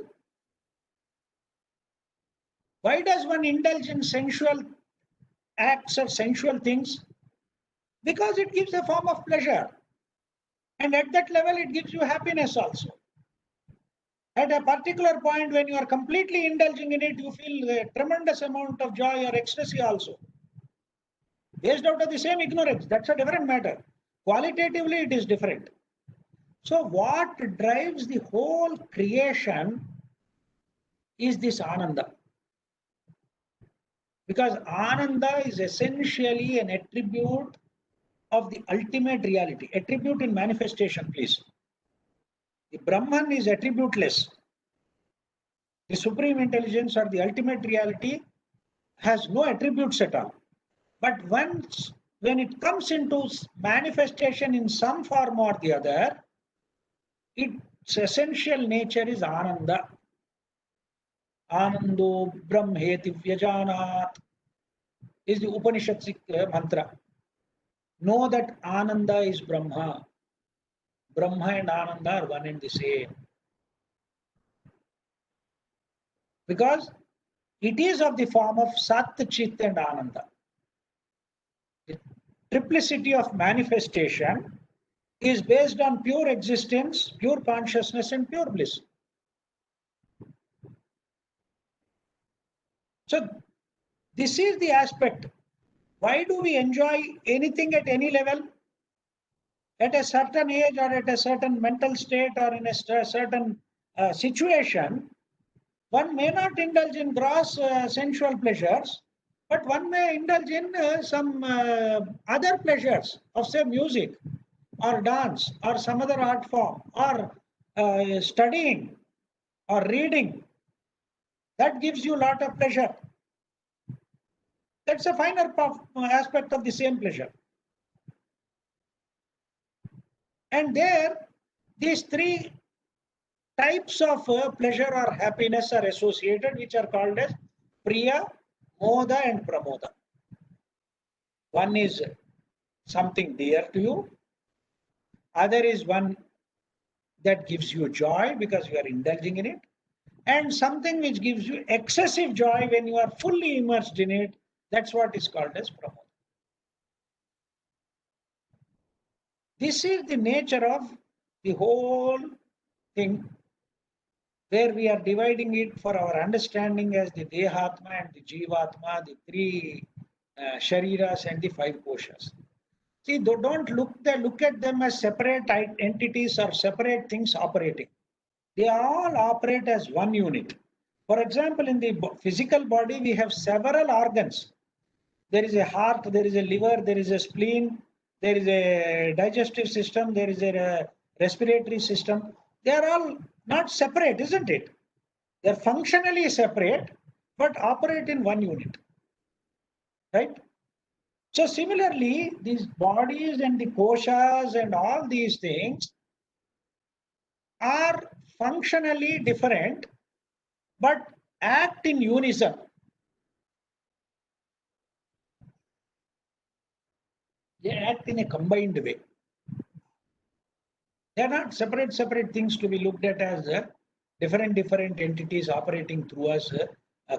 why does one indulge in sensual acts or sensual things? Because it gives a form of pleasure. And at that level, it gives you happiness also. At a particular point, when you are completely indulging in it, you feel a tremendous amount of joy or ecstasy also. Based out of the same ignorance, that's a different matter. Qualitatively, it is different. So what drives the whole creation is this Ananda. Because Ananda is essentially an attribute of the ultimate reality. Attribute in manifestation, please. The Brahman is attributeless. The supreme intelligence or the ultimate reality has no attributes at all. But once, when it comes into manifestation in some form or the other, its essential nature is Ananda. Anando Brahmeti Vyajanat is the Upanishadic mantra. Know that Ananda is Brahma. Brahma and Ananda are one and the same. Because it is of the form of Sat, Chit and Ananda. The triplicity of manifestation is based on pure existence, pure consciousness and pure bliss. So this is the aspect. Why do we enjoy anything at any level? At a certain age or at a certain mental state or in a certain situation, one may not indulge in gross sensual pleasures, but one may indulge in some other pleasures of, say, music or dance or some other art form or studying or reading. That gives you a lot of pleasure. That's a finer aspect of the same pleasure. And there, these three types of pleasure or happiness are associated, which are called as Priya, Moda and Pramoda. One is something dear to you. Other is one that gives you joy because you are indulging in it. And something which gives you excessive joy when you are fully immersed in it. That's what is called as Pramoda. This is the nature of the whole thing, where we are dividing it for our understanding as the Dehatma and the Jivatma, the three Shariras and the five Koshas. See, don't look at them as separate entities or separate things operating. They all operate as one unit. For example, in the physical body, we have several organs. There is a heart, there is a liver, there is a spleen, there is a digestive system, there is a respiratory system. They are all not separate, isn't it? They are functionally separate, but operate in one unit, right? So similarly, these bodies and the koshas and all these things are functionally different, but act in unison. They act in a combined way. They are not separate things to be looked at as different entities operating through us,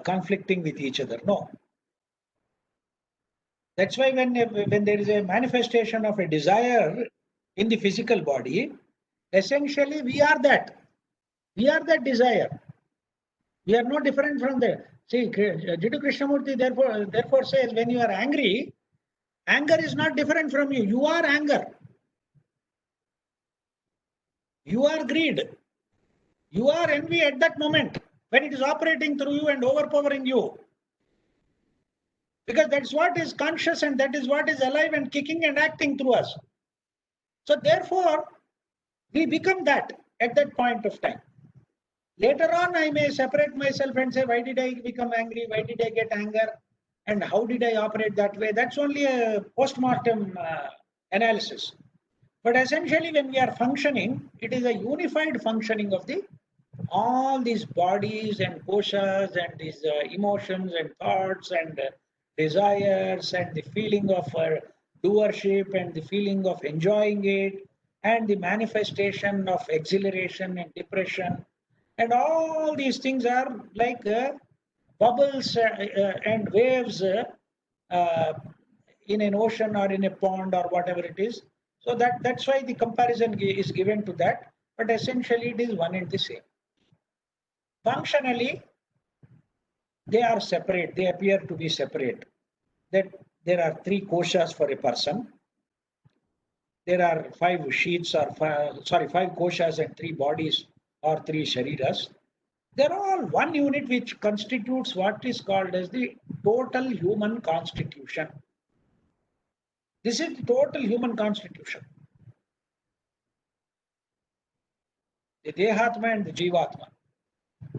conflicting with each other. No. That's why when there is a manifestation of a desire in the physical body, essentially we are that. We are that desire. We are no different from that. See, Jiddu Krishnamurti therefore says, when you are angry, anger is not different from you. You are anger. You are greed. You are envy at that moment when it is operating through you and overpowering you. Because that's what is conscious and that is what is alive and kicking and acting through us. So therefore, we become that at that point of time. Later on, I may separate myself and say, why did I become angry? Why did I get anger? And how did I operate that way? That's only a post-mortem analysis. But essentially, when we are functioning, it is a unified functioning of all these bodies and koshas and these emotions and thoughts and desires and the feeling of doership and the feeling of enjoying it and the manifestation of exhilaration and depression. And all these things are like bubbles and waves in an ocean or in a pond or whatever it is. So that's why the comparison is given to that. But essentially, it is one and the same. Functionally, they are separate. They appear to be separate. That there are 3 koshas for a person. There are 5 sheaths or 5 koshas and 3 bodies or 3 shariras. They're all one unit which constitutes what is called as the total human constitution. This is the total human constitution. The Dehatma and the Jivatma.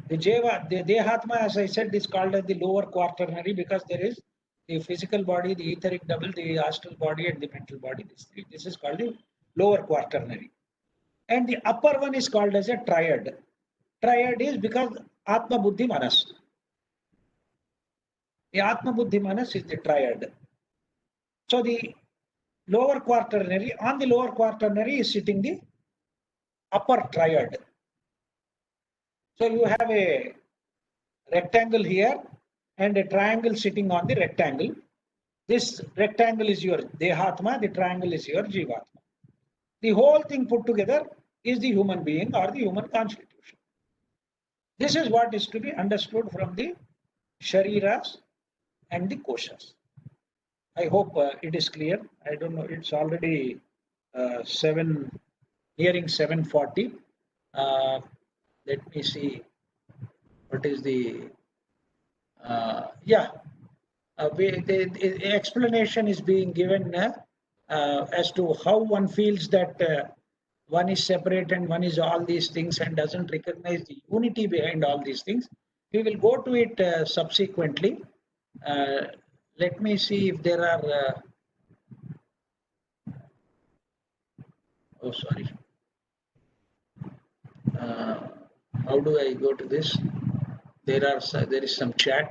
The Dehatma, as I said, is called as the lower quaternary because there is the physical body, the etheric double, the astral body, and the mental body. This is called the lower quaternary. And the upper one is called as a triad. Triad is because Atma Buddhi Manas. The Atma Buddhi Manas is the triad. So the lower quaternary, on the lower quaternary is sitting the upper triad. So you have a rectangle here and a triangle sitting on the rectangle. This rectangle is your Dehatma, the triangle is your Jivatma. The whole thing put together is the human being or the human constitution. This is what is to be understood from the Shariras and the Koshas. I hope it is clear. I don't know, it's already nearing 7:40. Let me see what is the the explanation is being given as to how one feels that one is separate and one is all these things and doesn't recognize the unity behind all these things. We will go to it subsequently. Let me see if there are oh sorry, how do I go to this? There is some chat,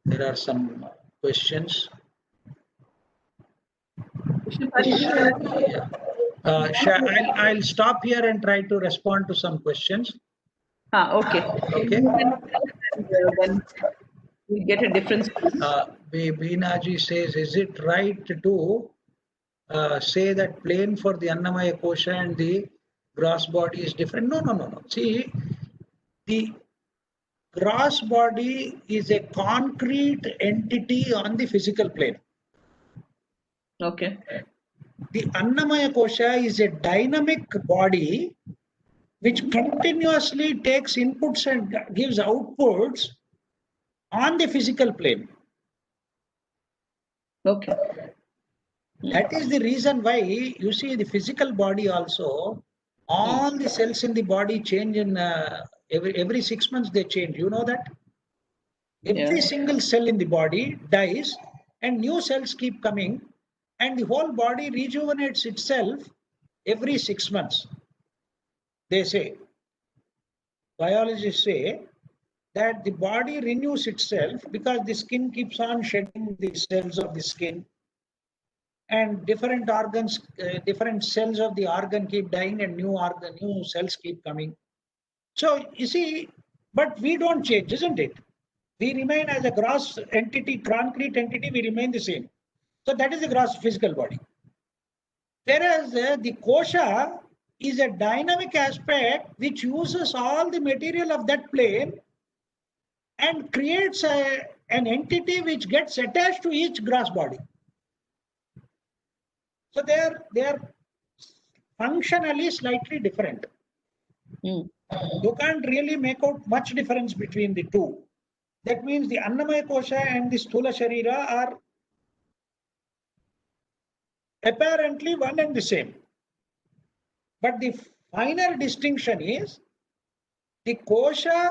there are some questions. Yeah. I'll stop here and try to respond to some questions. Okay. Okay. Then we get a difference. Beenaji says, is it right to say that plane for the Annamaya Kosha and the gross body is different? No. See, the gross body is a concrete entity on the physical plane. Okay. The Annamaya Kosha is a dynamic body which continuously takes inputs and gives outputs on the physical plane. Okay. That is the reason why you see the physical body also, all the cells in the body change in every 6 months they change. You know that? Every single cell in the body dies and new cells keep coming, and the whole body rejuvenates itself every 6 months. They say, biologists say that the body renews itself because the skin keeps on shedding the cells of the skin, and different organs, different cells of the organ keep dying and new cells keep coming. So you see, but we don't change, isn't it? We remain as a gross entity, concrete entity, we remain the same. So that is the gross physical body. Whereas the kosha is a dynamic aspect which uses all the material of that plane and creates an entity which gets attached to each gross body. So they are functionally slightly different. You can't really make out much difference between the two. That means the Annamaya Kosha and the Sthula Sharira are apparently one and the same. But the finer distinction is the Kosha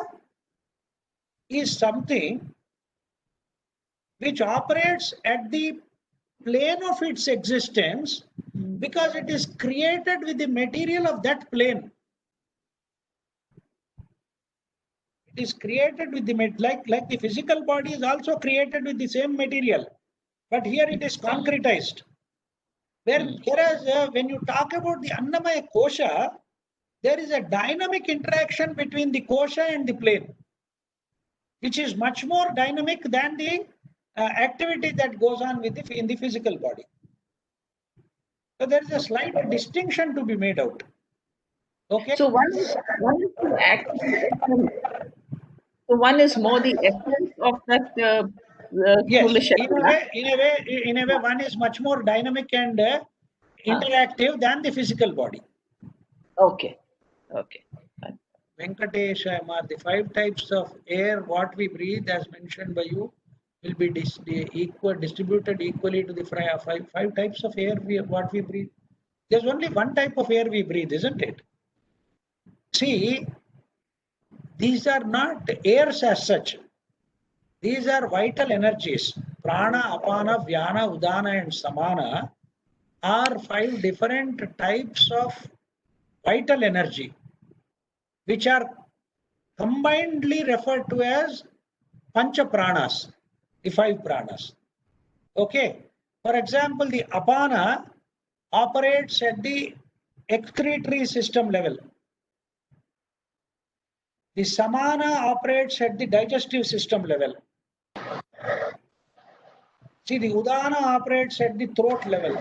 is something which operates at the plane of its existence because it is created with the material of that plane. It is created with the like the physical body is also created with the same material, but here it is concretized. Whereas when you talk about the Annamaya Kosha, there is a dynamic interaction between the kosha and the plane, which is much more dynamic than the activity that goes on with in the physical body. So there is a slight distinction to be made out. Okay. So one is the actual, so one is more the essence of that. Yes, Sthula in a way, one is much more dynamic and interactive than the physical body. Okay. Venkatesh MR, the 5 types of air what we breathe, as mentioned by you, will be distributed equally to the 5 types of air what we breathe. There's only one type of air we breathe, isn't it? See, these are not airs as such. These are vital energies. Prana, Apana, Vyana, Udana, and Samana are 5 different types of vital energy, which are combinedly referred to as Pancha Pranas, the 5 pranas. Okay. For example, the Apana operates at the excretory system level. The Samana operates at the digestive system level. See, the Udana operates at the throat level.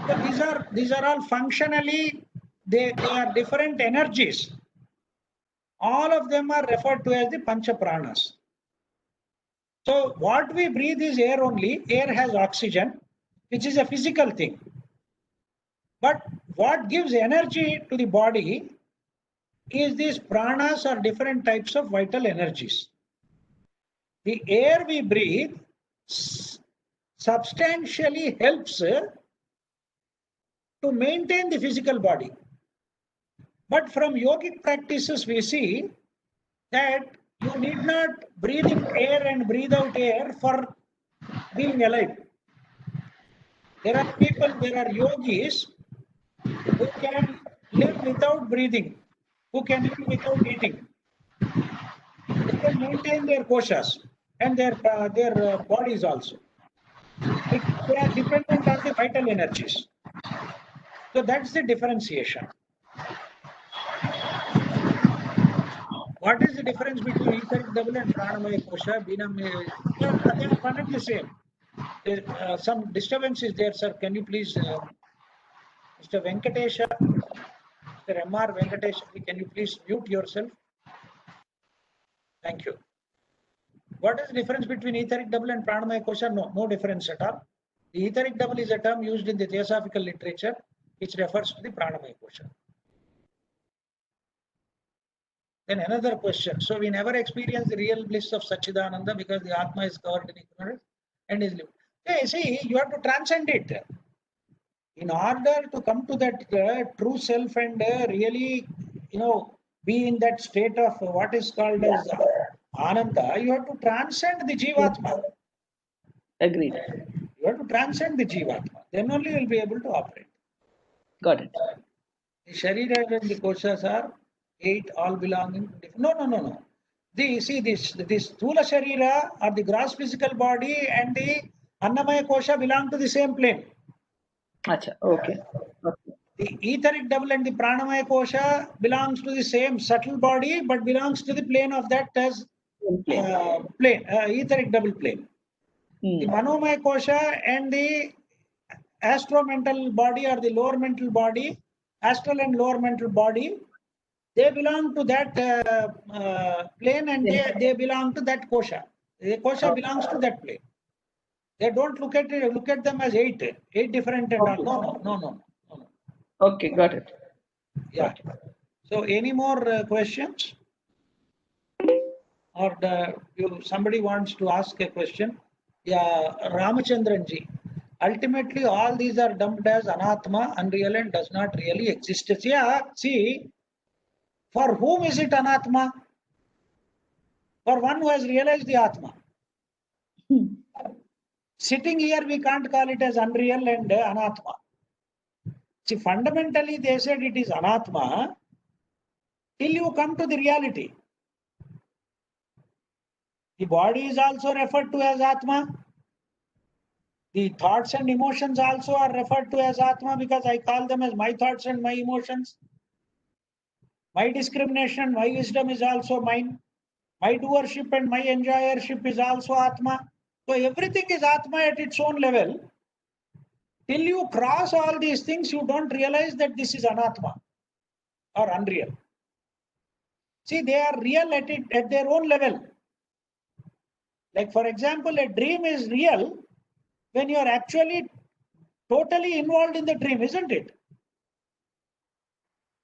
So these are all functionally, they are different energies. All of them are referred to as the Pancha Pranas. So what we breathe is air only. Air has oxygen, which is a physical thing. But what gives energy to the body is these pranas or different types of vital energies. The air we breathe substantially helps to maintain the physical body. But from yogic practices, we see that you need not breathe in air and breathe out air for being alive. There are people, there are yogis who can live without breathing, who can live without eating. They can maintain their koshas and their bodies also. They are dependent on the vital energies. So that's the differentiation. What is the difference between etheric double and pranamaya kosha? They are one and the same. Some disturbance is there, sir. Can you please, Mr. Venkatesha, Mr. M.R. Venkatesha, can you please mute yourself? Thank you. What is the difference between etheric double and pranamaya kosha? No difference at all. The etheric double is a term used in the theosophical literature which refers to the pranamaya kosha. Then another question. So we never experience the real bliss of Satchidananda because the Atma is covered in ignorance and is living. Hey, see, you have to transcend it. In order to come to that true self and really, be in that state of what is called as Ananda, you have to transcend the Jivatma. Agreed. You have to transcend the Jivatma. Then only you will be able to operate. Got it. The Sharira and the Koshas are 8, all belonging to different. No. This Sthula Sharira or the gross physical body and the Annamaya Kosha belong to the same plane. Acha. Okay. The etheric double and the Pranamaya Kosha belongs to the same subtle body but belongs to the plane of that as etheric double plane. The Manomaya Kosha and the astro-mental body or the lower mental body, astral and lower mental body, they belong to that plane and they belong to that kosha. The kosha belongs to that plane. They don't look at them as 8 different and all. No. Okay, got it. Yeah. So any more questions? Or somebody wants to ask a question? Yeah, Ramachandran ji. Ultimately, all these are dumped as anatma, unreal, and does not really exist. Yeah, see, for whom is it anatma? For one who has realized the atma. Sitting here, we can't call it as unreal and anatma. See, fundamentally, they said it is anatma till you come to the reality. The body is also referred to as atma. The thoughts and emotions also are referred to as atma because I call them as my thoughts and my emotions. My discrimination, my wisdom is also mine. My doership and my enjoyership is also atma. So everything is atma at its own level. Till you cross all these things, you don't realize that this is anatma or unreal. See, they are real at their own level. Like for example, a dream is real when you are actually totally involved in the dream, isn't it?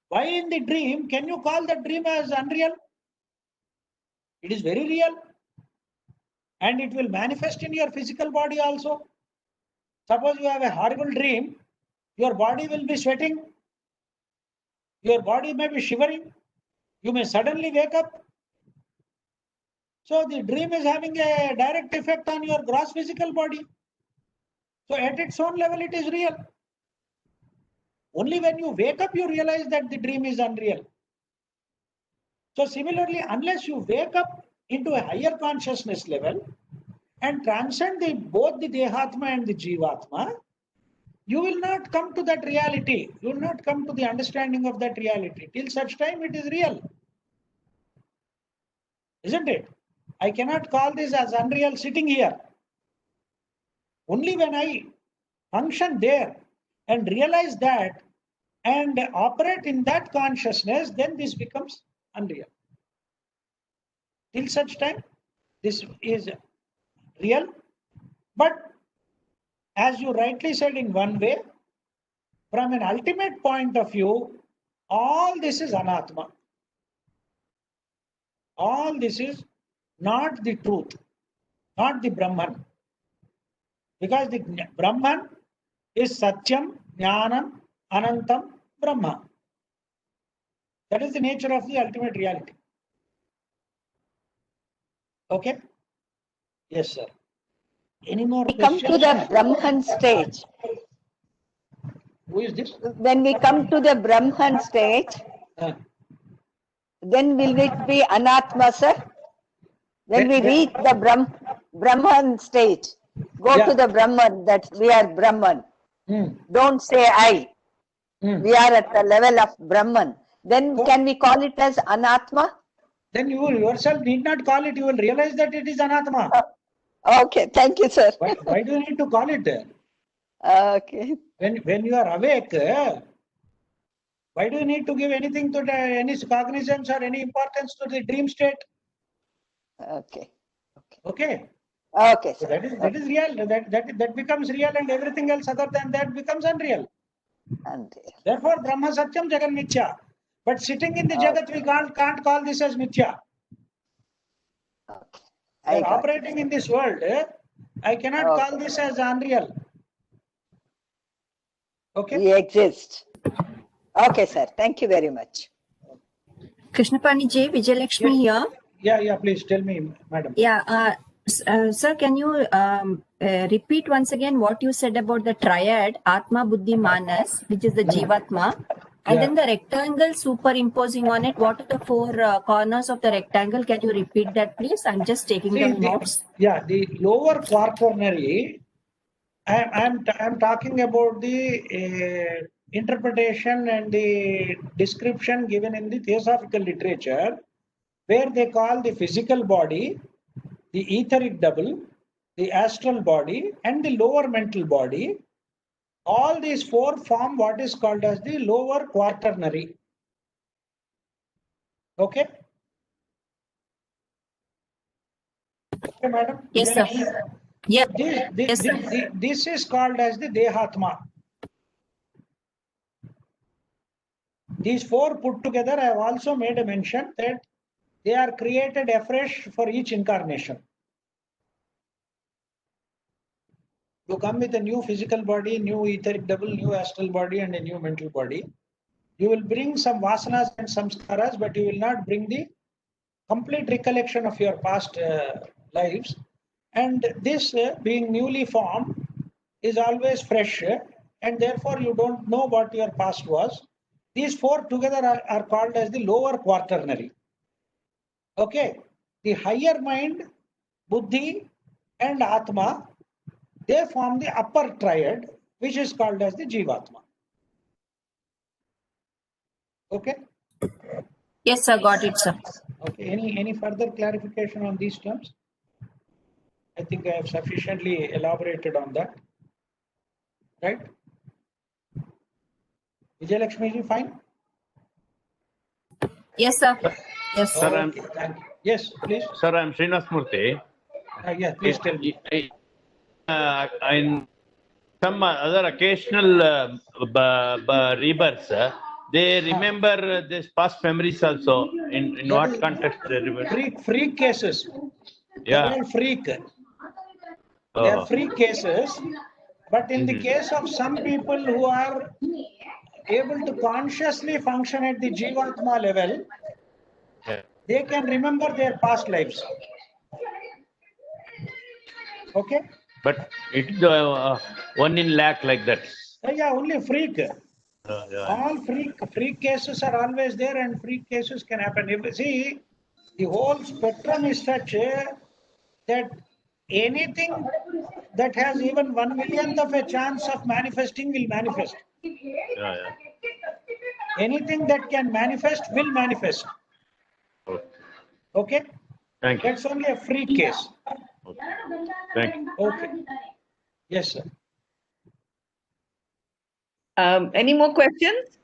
Why in the dream can you call the dream as unreal? It is very real. And it will manifest in your physical body also. Suppose you have a horrible dream, your body will be sweating. Your body may be shivering. You may suddenly wake up. So the dream is having a direct effect on your gross physical body. So at its own level, it is real. Only when you wake up, you realize that the dream is unreal. So similarly, unless you wake up into a higher consciousness level and transcend both the Dehatma and the Jivatma, you will not come to that reality. You will not come to the understanding of that reality. Till such time, it is real. Isn't it? I cannot call this as unreal sitting here. Only when I function there and realize that and operate in that consciousness, then this becomes unreal. Till such time, this is real. But as you rightly said in one way, from an ultimate point of view, all this is anatma. All this is not the truth, not the Brahman. Because the Brahman is Satyam, Jnanam, Anantam, Brahma. That is the nature of the ultimate reality. Okay? Yes, sir. Any more questions? We come to the Brahman stage. Who is this? When we come to the Brahman stage, then will it be Anatma, sir? When we reach the Brahman stage, go to the Brahman, that we are Brahman. Don't say I. We are at the level of Brahman. Then can we call it as Anatma? Then you yourself need not call it. You will realize that it is Anatma. Okay, thank you, sir. Why do you need to call it? Okay. When you are awake, why do you need to give anything to any cognizance or any importance to the dream state? Okay. Okay. Okay. So that is real. That becomes real, and everything else other than that becomes unreal. Therefore, Brahma Satyam Jagan Mithya. But sitting in the Jagat, we can't call this as Mithya. We are operating in this world. I cannot call this as unreal. Okay. We exist. Okay, sir. Thank you very much. Krishnapani Ji, Vijayalakshmi here. Yeah, please tell me, madam. Yeah, sir, can you repeat once again what you said about the triad, Atma, Buddhi, Manas, which is the Jivatma, and Yeah. then the rectangle superimposing on it? What are the four corners of the rectangle? Can you repeat that, please? I'm just taking down notes. The lower quaternary, I'm talking about the interpretation and the description given in the theosophical literature, where they call the physical body, the etheric double, the astral body, and the lower mental body. All these four form what is called as the lower quaternary. Okay? Okay, madam? Yes, sir. Yeah. This is called as the Dehatma. These four put together, I have also made a mention that they are created afresh for each incarnation. You come with a new physical body, new etheric double, new astral body, and a new mental body. You will bring some vasanas and samskaras, but you will not bring the complete recollection of your past lives. And this being newly formed is always fresh, and therefore you don't know what your past was. These four together are called as the lower quaternary. Okay, the higher mind, buddhi, and atma, they form the upper triad, which is called as the jivatma. Okay. Yes, sir. Got it, sir. Okay. Any further clarification on these terms? I think I have sufficiently elaborated on that. Right? Vijayalakshmi ji, fine? Yes, sir. Yes, Sir, Okay, thank you. Yes, please. Sir, I'm Srinivas Murthy. Yeah, please tell me. In some other occasional rebirths, they remember this past memories also. In what context they remember? Freak cases. Yeah. They are freak. They Oh. are freak cases. But in the case of some people who are able to consciously function at the Jivatma level, they can remember their past lives. Okay? But it is one in lakh like that. Yeah, only freak. Yeah. All freak cases are always there, and freak cases can happen. See, the whole spectrum is such that anything that has even 1/1,000,000th of a chance of manifesting will manifest. Yeah. Anything that can manifest will manifest. Okay. Okay? Thank you. That's only a freak case. Okay. Thank you. Okay. Yes, sir. Any more questions?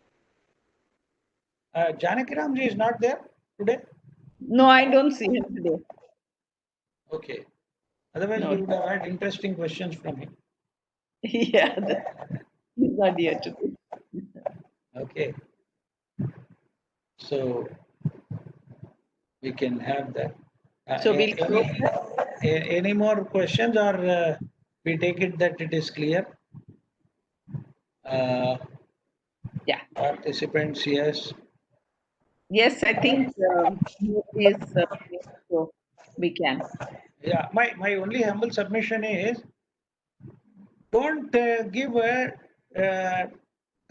Janaki Ramji is not there today? No, I don't see him today. Okay. Otherwise, we would have had interesting questions from him. Yeah, he's not here today. Okay. So we can have that. So we'll close any more questions, or we take it that it is clear? Yeah. Participants, yes. Yes, I think so we can. Yeah, my only humble submission is don't give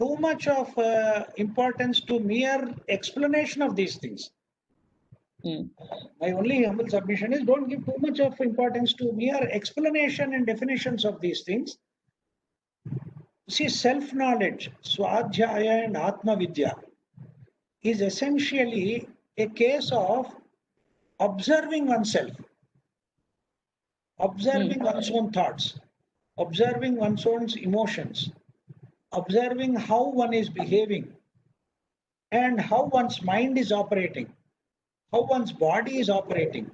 too much of importance to mere explanation of these things. My only humble submission is don't give too much of importance to mere explanation and definitions of these things. See, self-knowledge, Swadhyaya and Atma Vidya, is essentially a case of observing oneself, observing one's own thoughts, observing one's own emotions, observing how one is behaving, and how one's mind is operating, how one's body is operating.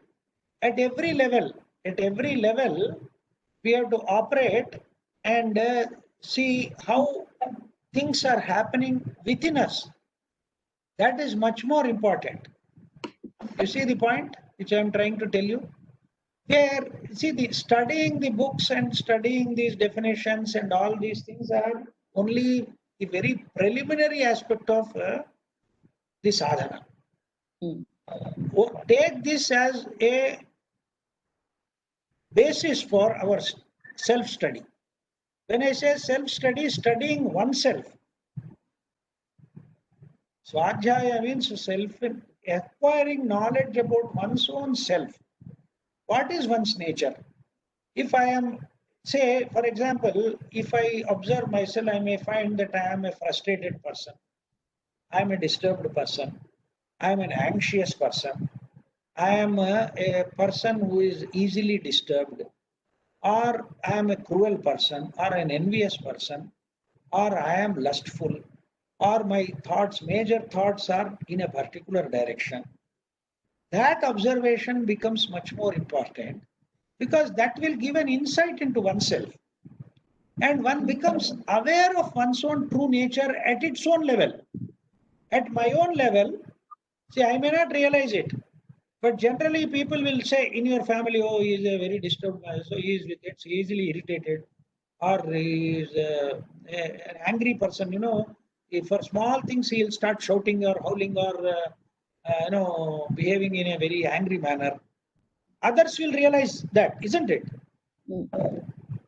At every level, we have to operate and see how things are happening within us. That is much more important. You see the point which I am trying to tell you? Where, see, studying the books and studying these definitions and all these things are only the very preliminary aspect of the sadhana. take this as a basis for our self-study. When I say self-study, studying oneself. Swadhyaya means acquiring knowledge about one's own self. What is one's nature? If I am, say, for example, if I observe myself, I may find that I am a frustrated person. I am a disturbed person. I am an anxious person. I am a person who is easily disturbed. Or I am a cruel person, or an envious person, or I am lustful, or my thoughts, major thoughts are in a particular direction. That observation becomes much more important because that will give an insight into oneself. And one becomes aware of one's own true nature at its own level. At my own level, see, I may not realize it, but generally people will say in your family, oh, he is a very disturbed man, so he is gets easily irritated, or he is an angry person. You know, if for small things he'll start shouting or howling or behaving in a very angry manner. Others will realize that, isn't it?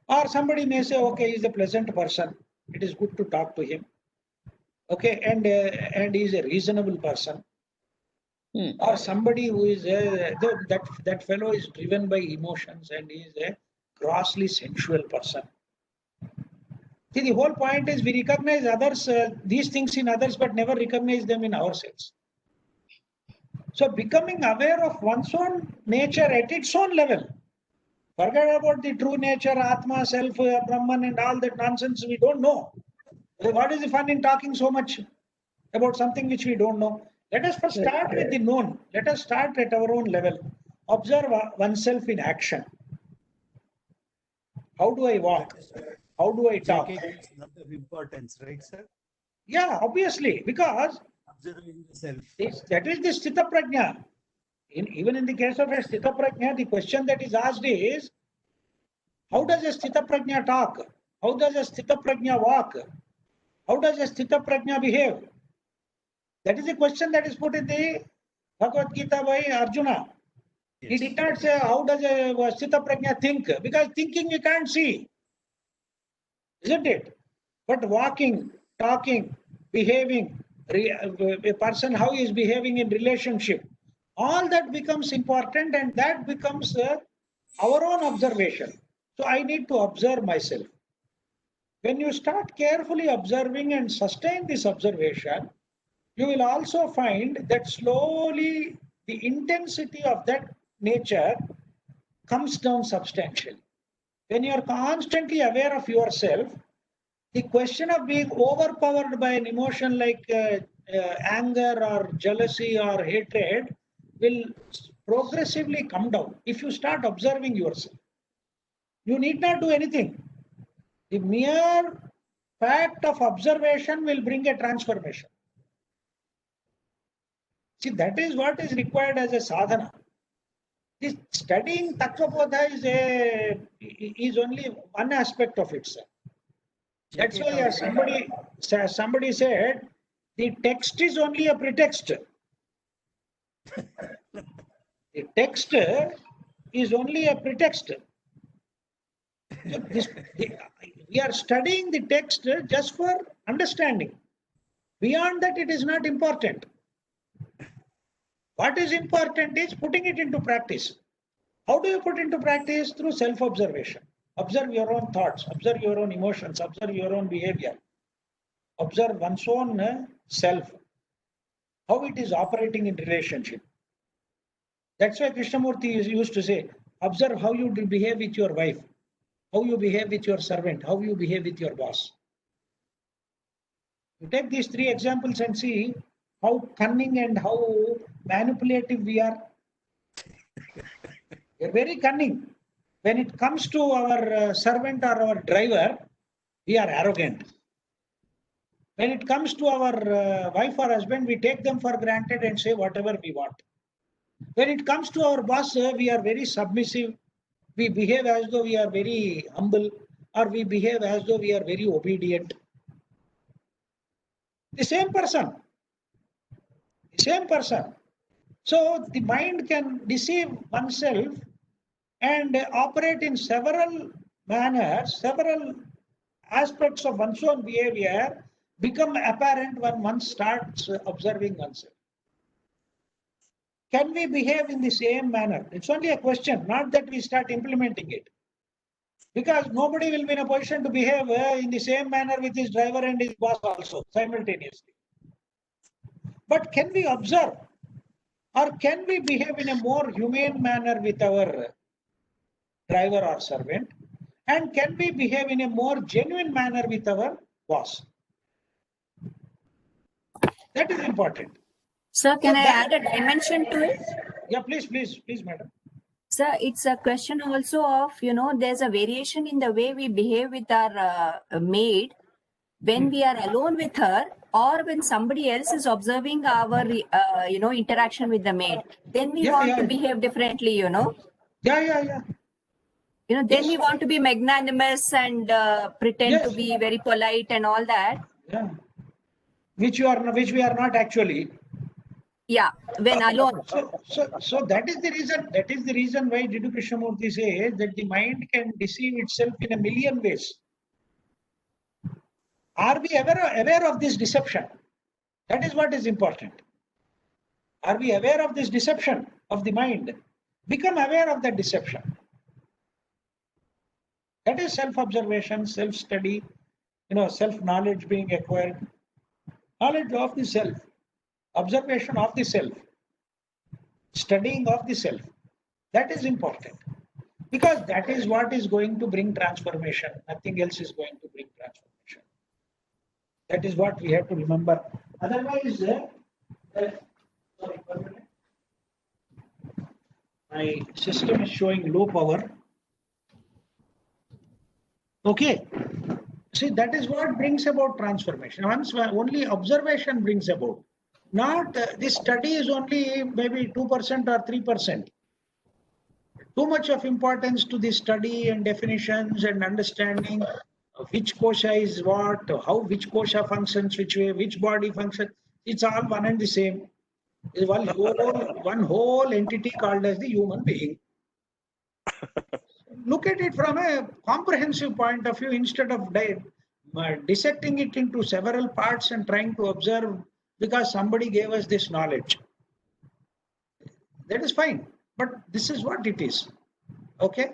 Or somebody may say, okay, he's a pleasant person. It is good to talk to him. Okay, and he is a reasonable person. Or somebody who is that fellow is driven by emotions and he is a grossly sensual person. See, the whole point is we recognize others, these things in others, but never recognize them in ourselves. So becoming aware of one's own nature at its own level. Forget about the true nature, Atma, Self, Brahman and all that nonsense we don't know. What is the fun in talking so much about something which we don't know? Let us first start with the known. Let us start at our own level. Observe oneself in action. How do I walk? How do I talk? JK gives a lot of importance, right, sir? Yeah, obviously, because Observing yourself. that is the Sthita Prajna. Even in the case of a Sthita Prajna, the question that is asked is, how does a Sthita Prajna talk? How does a Sthita Prajna walk? How does a Sthita Prajna behave? That is the question that is put in the Bhagavad Gita by Arjuna. Yes. He did not say, how does a Sthita Prajna think? Because thinking we can't see. Isn't it? But walking, talking, behaving, a person how he is behaving in relationship, all that becomes important and that becomes our own observation. So I need to observe myself. When you start carefully observing and sustain this observation, you will also find that slowly the intensity of that nature comes down substantially. When you are constantly aware of yourself, the question of being overpowered by an emotion like anger or jealousy or hatred will progressively come down if you start observing yourself. You need not do anything. The mere fact of observation will bring a transformation. See, that is what is required as a sadhana. This studying Tattvabodha is only one aspect of it, sir. That's why somebody said the text is only a pretext. The text is only a pretext. We are studying the text just for understanding. Beyond that, it is not important. What is important is putting it into practice. How do you put into practice? Through self-observation. Observe your own thoughts, observe your own emotions, observe your own behavior. Observe one's own self, how it is operating in relationship. That's why Krishnamurti used to say, observe how you behave with your wife, how you behave with your servant, how you behave with your boss. You take these three examples and see how cunning and how manipulative we are. We are very cunning. When it comes to our servant or our driver, we are arrogant. When it comes to our wife or husband, we take them for granted and say whatever we want. When it comes to our boss, we are very submissive. We behave as though we are very humble, or we behave as though we are very obedient. The same person. So the mind can deceive oneself and operate in several manners, several aspects of one's own behavior become apparent when one starts observing oneself. Can we behave in the same manner? It's only a question, not that we start implementing it. Because nobody will be in a position to behave in the same manner with his driver and his boss also simultaneously. But can we observe? Or can we behave in a more humane manner with our driver or servant? And can we behave in a more genuine manner with our boss? That is important. Sir, can I add a dimension to it? Yeah, please, madam. Sir, it's a question also of, there's a variation in the way we behave with our maid when we are alone with her or when somebody else is observing our, interaction with the maid. Then we want to behave differently, Yeah. Then we want to be magnanimous and pretend to be very polite and all that. Yeah. Which we are not actually. Yeah, when alone. So that is the reason. That is the reason why Jiddu Krishnamurti says that the mind can deceive itself in a million ways. Are we aware of this deception? That is what is important. Are we aware of this deception of the mind? Become aware of that deception. That is self-observation, self-study, self-knowledge being acquired. Knowledge of the self, observation of the self, studying of the self. That is important. Because that is what is going to bring transformation. Nothing else is going to bring transformation. That is what we have to remember. Otherwise, sorry, 1 minute. My system is showing low power. Okay. See, that is what brings about transformation. Once only observation brings about. Not this study is only maybe 2% or 3%. Too much of importance to the study and definitions and understanding of which kosha is what, how which kosha functions, which way, which body functions. It's all one and the same. It's one whole entity called as the human being. Look at it from a comprehensive point of view instead of dissecting it into several parts and trying to observe because somebody gave us this knowledge. That is fine, but this is what it is. Okay.